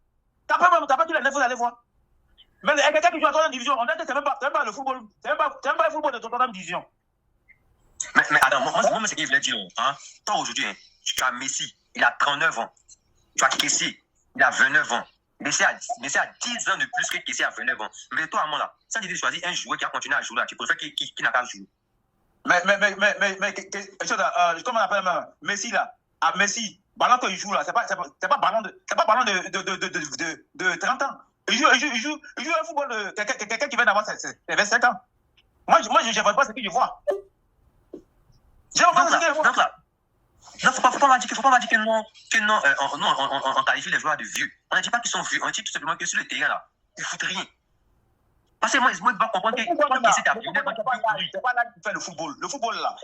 [SPEAKER 6] T'as pas tous les 9, vous allez voir. Mais quelqu'un qui joue en 3e division, on a dit que c'est même pas le football, c'est même pas le football de 3e division.
[SPEAKER 1] Mais attends, moi c'est ce qu'il voulait dire. Hein? Toi, aujourd'hui, hein, tu as Messi, il a 39 ans. Tu as Kessie, il a 29 ans. Messi a 10 ans de plus que Kessie a 29 ans. Mais toi, à moi, là, ça dit de choisir un joueur qui a continué à jouer là, tu préfères qui n'a pas joué.
[SPEAKER 6] Mais, comment on appelle même Messi là, à Messi, ballon qu'il joue là, c'est pas ballon de 30 ans. Il joue un football de quelqu'un qui vient d'avoir 25 ans. Moi, je ne vois pas ce que je vois.
[SPEAKER 1] Donc là, non, faut pas dire que non, on qualifie les joueurs de vieux. On ne dit pas qu'ils sont vieux, on dit tout simplement que sur le terrain là, ils ne foutent rien. Parce que moi, je dois comprendre que c'est
[SPEAKER 6] pas là que tu fais le football. Le football là,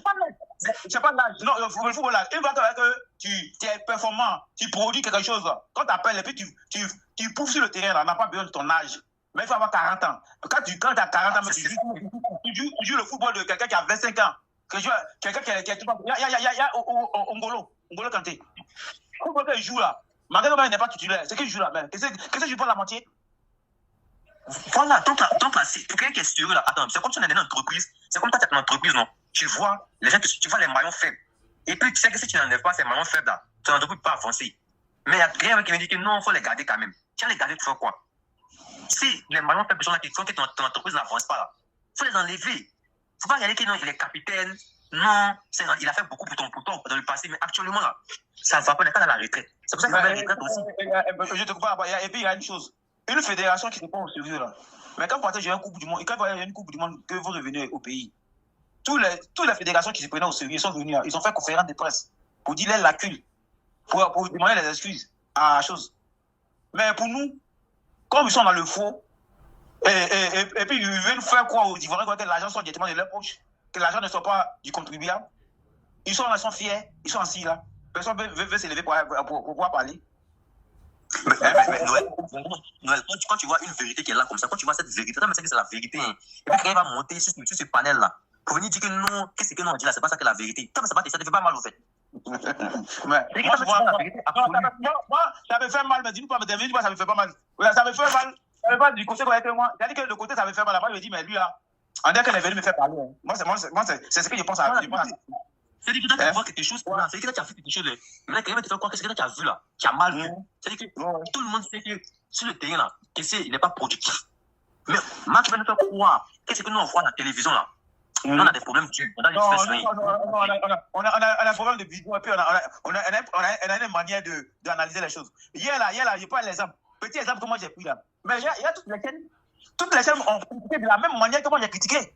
[SPEAKER 6] c'est pas l'âge. Non, le football là, une fois que tu es performant, tu produis quelque chose, quand tu appelles et puis tu pousses sur le terrain là, on n'a pas besoin de ton âge. Mais il faut avoir 40 ans. Quand tu as 40 ans, tu joues le football de quelqu'un qui a 25 ans. Quelqu'un qui est tout le temps. Il y a Ngolo Kanté. Le football qu'il joue là, malgré qu'il n'est pas titulaire, c'est qu'il joue là. Qu'est-ce que je prends la moitié?
[SPEAKER 1] Voilà, donc là, c'est pour quelqu'un qui est sérieux là, attends, c'est comme si on est dans une entreprise, c'est comme toi, tu es dans une entreprise, non? Tu vois les gens, tu vois les maillons faibles. Et puis, tu sais que si tu n'enlèves pas ces maillons faibles là, ton entreprise ne peut pas avancer. Mais il y a quelqu'un qui me dit que non, il faut les garder quand même. Tu vas les garder, tu fais quoi? Si les maillons faibles sont là qui font que ton entreprise n'avance pas là, il faut les enlever. Il ne faut pas regarder que non, il est capitaine, non, il a fait beaucoup pour toi dans le passé, mais actuellement là, ça ne va pas, il est à la retraite. C'est pour ça qu'il va à la retraite aussi.
[SPEAKER 6] Je te comprends, et puis il y a une chose. Une fédération qui n'est pas au sérieux là. Mais quand vous partez une Coupe du Monde, quand vous avez une Coupe du Monde, que vous revenez au pays, toutes les fédérations qui se prenaient au sérieux sont venues, ils ont fait conférence de presse pour dire les lacunes, pour demander les excuses à la chose. Mais pour nous, comme ils sont dans le faux, et puis ils veulent faire croire aux Ivoiriens que l'argent soit directement de leur poche, que l'argent ne soit pas du contribuable, ils sont fiers, ils sont assis là. Personne ne veut s'élever pour pouvoir parler.
[SPEAKER 1] Mais Noël, quand tu vois une vérité qui est là comme ça, quand tu vois cette vérité, tu sais que c'est la vérité. Hein. Et puis quand il va monter sur ce panel-là, pour venir dire que non, qu'est-ce que nous on dit là, c'est pas ça que la vérité. Ça ne fait pas mal au fait.
[SPEAKER 6] Moi, ça me fait mal, mais dis-moi, ça me fait pas mal. Ça me fait mal. Ça me fait mal du côté avec moi. C'est-à-dire que le côté, ça me fait mal. Après, je me dis, mais lui là, on dirait qu'elle est venue me faire parler. Moi, c'est ce que je pense à.
[SPEAKER 1] C'est-à-dire que tu vois quelque chose, c'est-à-dire que tu as fait quelque chose, mais là, quelqu'un va te faire croire que c'est que tu as vu là, tu as mal vu. C'est-à-dire que tout le monde sait que sur le terrain là, il n'est pas productif. Mais Marc va nous faire croire, qu'est-ce que nous on voit à la télévision là? Nous on a des problèmes on a
[SPEAKER 6] un problème de vision et puis on a une manière d'analyser les choses. Hier là, je prends l'exemple. Petit exemple que moi j'ai pris là. Mais il y a toutes les chaînes ont critiqué de la même manière que moi j'ai critiqué.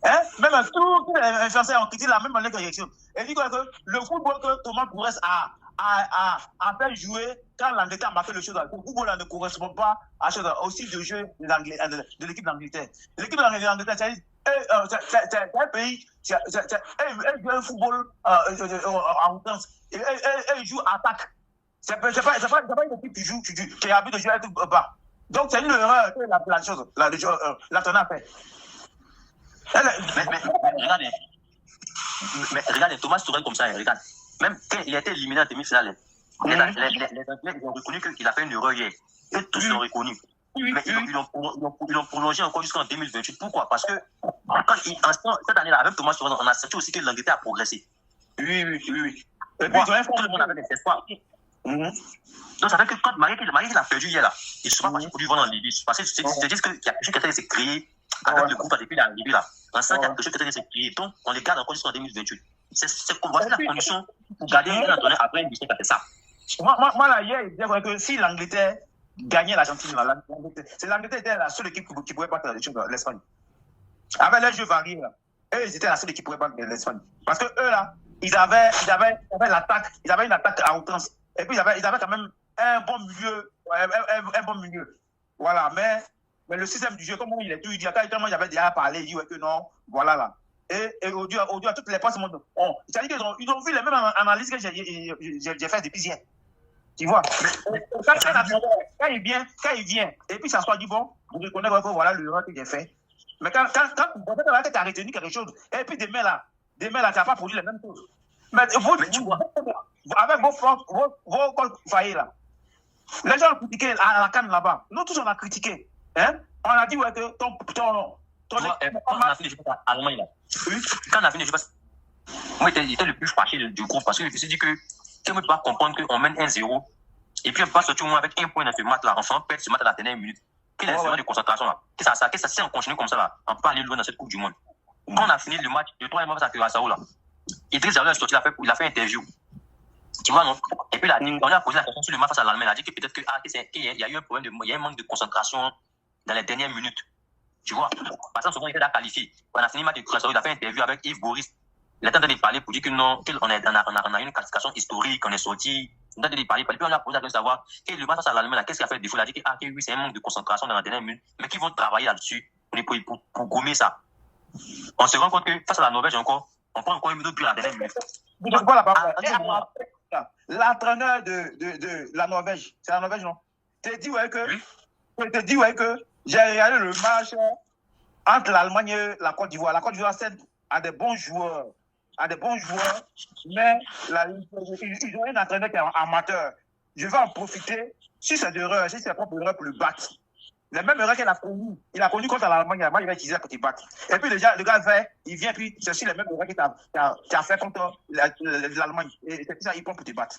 [SPEAKER 6] Hein? Même tous les influenceurs ont critiqué de la même manière que j'ai critiqué. Et dit que le football que Thomas Bourès a fait jouer quand l'Angleterre a marqué le chose, le football ne correspond pas à ce aussi de jeu de l'équipe d'Angleterre. L'équipe d'Angleterre, c'est un pays, elle joue un football en outrance. Elle joue attaque. C'est pas une équipe qui a envie de jouer à tout bas. Donc c'est une erreur que la chose, l'entraîneur a fait.
[SPEAKER 1] Mais regardez, Thomas Tuchel comme ça, regarde. Même quand il a été éliminé en demi-finale, les Anglais ont reconnu qu'il a fait une erreur hier. Et tous l'ont reconnu. Mais ils l'ont prolongé encore jusqu'en 2028. Pourquoi? Parce que cette année-là, avec Thomas Tuchel, on a senti aussi que l'Angleterre a progressé.
[SPEAKER 6] Oui. Et puis,
[SPEAKER 1] tout le monde avait des espoirs. Donc, ça fait que quand Marie a perdu hier, là, il ne se passe pas pour lui voir dans l'Ibis. Parce que c'est juste qu'il y a quelque chose qui s'est créé avec le groupe depuis l'arrivée là. On sent qu'il y a quelque chose qui s'est créé. Donc, on les garde encore jusqu'en 2028. Voici la condition pour garder un entraîneur après une mission qui a fait ça.
[SPEAKER 6] Moi, là, hier, il disait que si l'Angleterre gagnait l'Argentine, l'Angleterre était la seule équipe qui pouvait battre l'Espagne. Avec les jeux variés, là, eux, ils étaient la seule équipe qui pouvait battre l'Espagne. Parce que eux, là, ils avaient l'attaque, ils avaient une attaque à outrance. Et puis, ils avaient quand même un bon milieu. Voilà, mais le système du jeu, comme il est tout, il dit, quand il avait déjà parlé, il dit que non, voilà là. Et au Dieu, à toutes les passes, c'est-à-dire qu'ils ont vu les mêmes analyses que j'ai fait depuis hier. Tu vois, quand il vient, et puis ça soit dit, bon, vous reconnaissez que voilà le que j'ai fait. Mais quand tu as retenu quelque chose, et puis demain là, tu n'as pas produit les mêmes choses. Mais tu vois, avec vos faillis là, les gens ont critiqué à la canne là-bas. Nous tous, on a critiqué. Hein? On a dit que ton
[SPEAKER 1] quand on a fini, je passe à Allemagne là. Quand on a fini, je passe. Moi, j'étais le plus fâché du groupe parce que je me suis dit que tu ne peux pas comprendre qu'on mène 1-0 et puis on passe tout le monde avec un point dans ce match là. Enfin, on perd ce match à la dernière minute. Quelle est la de concentration là? Qu'est-ce que ça si on continue comme ça là? On peut aller loin dans cette Coupe du Monde. Quand on a fini le match, le troisième match à Curaçao là, Idriss Diallo est sorti, il a fait une interview. Tu vois, non? Et puis, on a posé la question sur le match face à l'Allemagne. Il a dit que peut-être qu'il y a eu un problème, il y a un manque de concentration dans les dernières minutes. Tu vois? Par exemple, souvent, il était là qualifié. On a fini le match de Curaçao, il a fait une interview avec Yves Boris. Il est en train de parler pour dire que non, on a une qualification historique, on est sorti. On est en train de parler. Puis on a posé la question de savoir que le match face à l'Allemagne, qu'est-ce qui a fait le défaut? Il a dit que oui, c'est un manque de concentration dans la dernière minute, mais qu'ils vont travailler là-dessus pour gommer ça. On se rend compte que face à la Norvège encore, on prend encore une minute plus à la dernière minute.
[SPEAKER 6] L'entraîneur de la Norvège, c'est la Norvège, non? T'as dit que j'ai regardé le match entre l'Allemagne et la Côte d'Ivoire. La Côte d'Ivoire a des bons joueurs, mais ils ont un entraîneur qui est amateur. Je vais en profiter si c'est d'erreur, si c'est propre erreur pour le battre. Les mêmes erreurs qu'il a connues. Il a connu contre l'Allemagne, il va utiliser pour te battre. Et puis le gars fait, il vient, puis c'est aussi les mêmes erreurs qu'il a fait contre l'Allemagne. Et c'est ça, il prend pour te battre.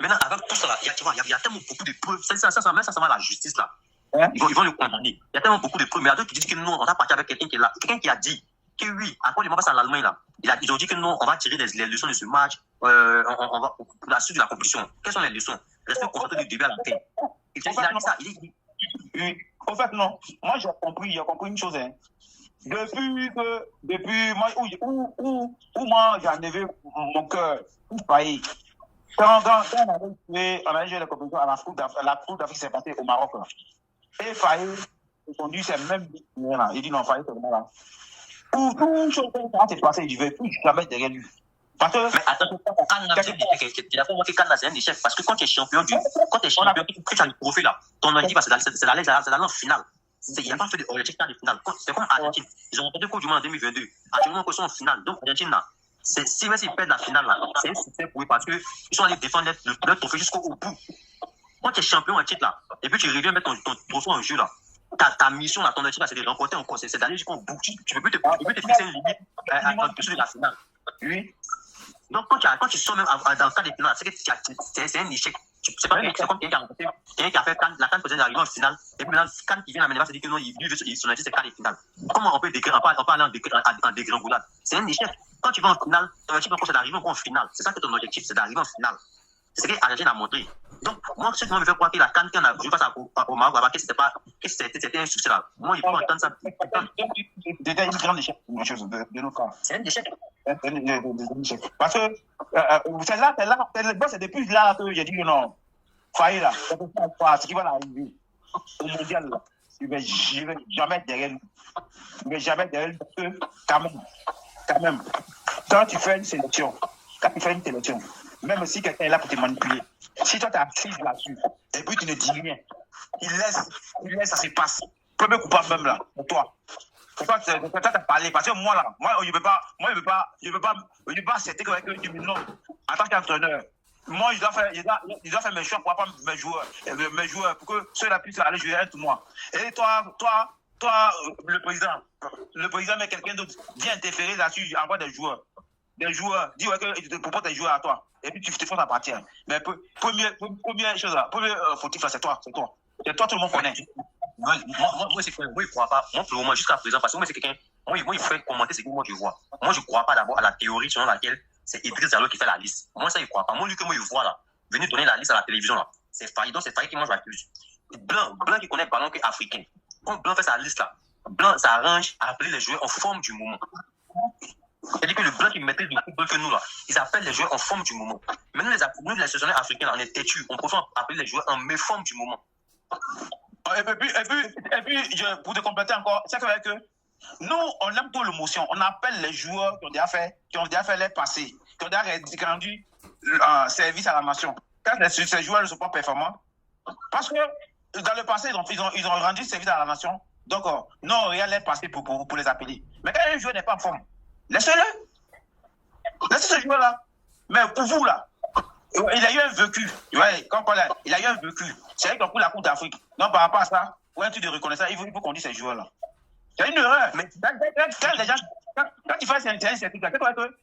[SPEAKER 1] Maintenant, avec tout ça, il y a tellement beaucoup de preuves. Ça va la justice là. Hein? Ils vont le condamner. Il y a tellement beaucoup de preuves. Mais il y a d'autres qui disent que non, on a parti avec quelqu'un qui est là. Quelqu'un qui a dit que oui, après le match face à l'Allemagne là, ils ont dit que non, on va tirer les leçons de ce match. On va pour la suite de la compétition. Quelles sont les leçons? Restez concentrés du début à la fin. Il a dit ça.
[SPEAKER 6] En fait, non. Moi, j'ai compris une chose. Hein. Depuis moi, où moi, j'ai enlevé mon cœur, failli. Quand on avait joué la compétition à la Coupe d'Afrique, c'est passé au Maroc. Là. Et Faye, ils ont dit, c'est même là. Il dit non, Faye, c'est vraiment là. Tout chose qui s'est passé, je ne vais plus jamais derrière lui. Parce que. Mais attends, c'est un échec. Parce que quand tu es champion, que tu as le trophée là, ton objectif, c'est d'aller en finale. Il n'a pas fait d'objectif de finale. C'est comme Argentine. Ils ont remporté le Coupe du Monde en 2022. Actuellement, ils sont en finale. Donc, Argentine là, si ils perdent la finale là, c'est un succès pour eux parce qu'ils sont allés défendre leur trophée jusqu'au bout. Quand tu es champion en titre là, et puis tu reviens mettre ton trophée en jeu là, ta mission là, ton objectif là, c'est de remporter encore. C'est d'aller jusqu'au bout. Tu peux plus te fixer une limite en dessous de la finale. Oui. Donc, quand tu sors même dans le cas des finales, c'est un échec. C'est pas comme quelqu'un qui a fait la canne peut-être arriver en finale, et puis maintenant, quand il vient à Ménéva, c'est dit que non, il veut son objectif, c'est quart de finale. Comment on peut décrire, on peut aller en dégringolade? C'est un échec. Quand tu vas en finale, ton objectif c'est d'arriver encore en finale. C'est ça que ton objectif, c'est d'arriver en finale. C'est ce que l'Argentine a montré. Donc, moi, ce qui me fait croire que la canne qu'on a joué face au Maroc, que c'était un succès là. Moi, il faut entendre ça. C'était une grande échec de notre camp.
[SPEAKER 1] C'est un échec.
[SPEAKER 6] Parce que c'est depuis là que j'ai dit que non. Faye là, ce qui va arriver au mondial là, je ne vais jamais être derrière lui. Je ne vais jamais être derrière lui parce que quand même, quand tu fais une sélection, même si quelqu'un est là pour te manipuler, si toi tu es assis là-dessus et puis tu ne dis rien, il laisse ça se passer. Premier coupable même là, pour toi. Pourquoi tu as parlé? Parce que moi là, je ne peux pas accepter que tu me nommes en tant qu'entraîneur. Moi, je dois faire mes choix pour apprendre mes joueurs pour que ceux-là puissent aller jouer un tournoi. Et toi, le président met quelqu'un d'autre, vient interférer là-dessus, envoie des joueurs, dis que tu te proposes des joueurs à toi, et puis tu te fais appartenir. Mais première chose là, premier fautif là, c'est toi, tout le monde connaît.
[SPEAKER 1] Moi, c'est quoi? Moi, il ne croit pas. Moi, pour le moment, jusqu'à présent, parce que moi, c'est quelqu'un, Moi, il faut commenter ce que moi je vois. Moi, je ne crois pas d'abord à la théorie selon laquelle c'est Idriss Diallo qui fait la liste. Moi, ça, je ne crois pas. Moi, lui que moi, je vois là, venir donner la liste à la télévision là, c'est Faye. Donc, c'est Faye qui moi, je l'accuse. Blanc qui connaît le ballon que africain. Quand Blanc fait sa liste là, Blanc s'arrange à appeler les joueurs en forme du moment. C'est-à-dire que le Blanc qui maîtrise le football que nous là, ils appellent les joueurs en forme du moment. Mais nous, les sélectionneurs africains là, on est têtus. On préfère appeler les joueurs en méforme du moment.
[SPEAKER 6] Et puis pour te compléter encore, c'est vrai que nous, on aime trop l'émotion. On appelle les joueurs qui ont déjà fait les passés, qui ont déjà rendu service à la nation. Quand ces joueurs ne sont pas performants, parce que dans le passé, ils ont rendu service à la nation. Donc, non, rien n'est passé pour les appeler. Mais quand un joueur n'est pas en forme, laissez-le. Laissez ce joueur-là. Mais pour vous, là, il a eu un vécu. Ouais, il a eu un vécu. C'est vrai qu'on pris la Coupe d'Afrique. Donc, par rapport à ça, pour un truc de reconnaissance, il faut qu'on dise ces joueurs-là. C'est une erreur. Mais quand les gens, quand tu fais un certificat, c'est quoi que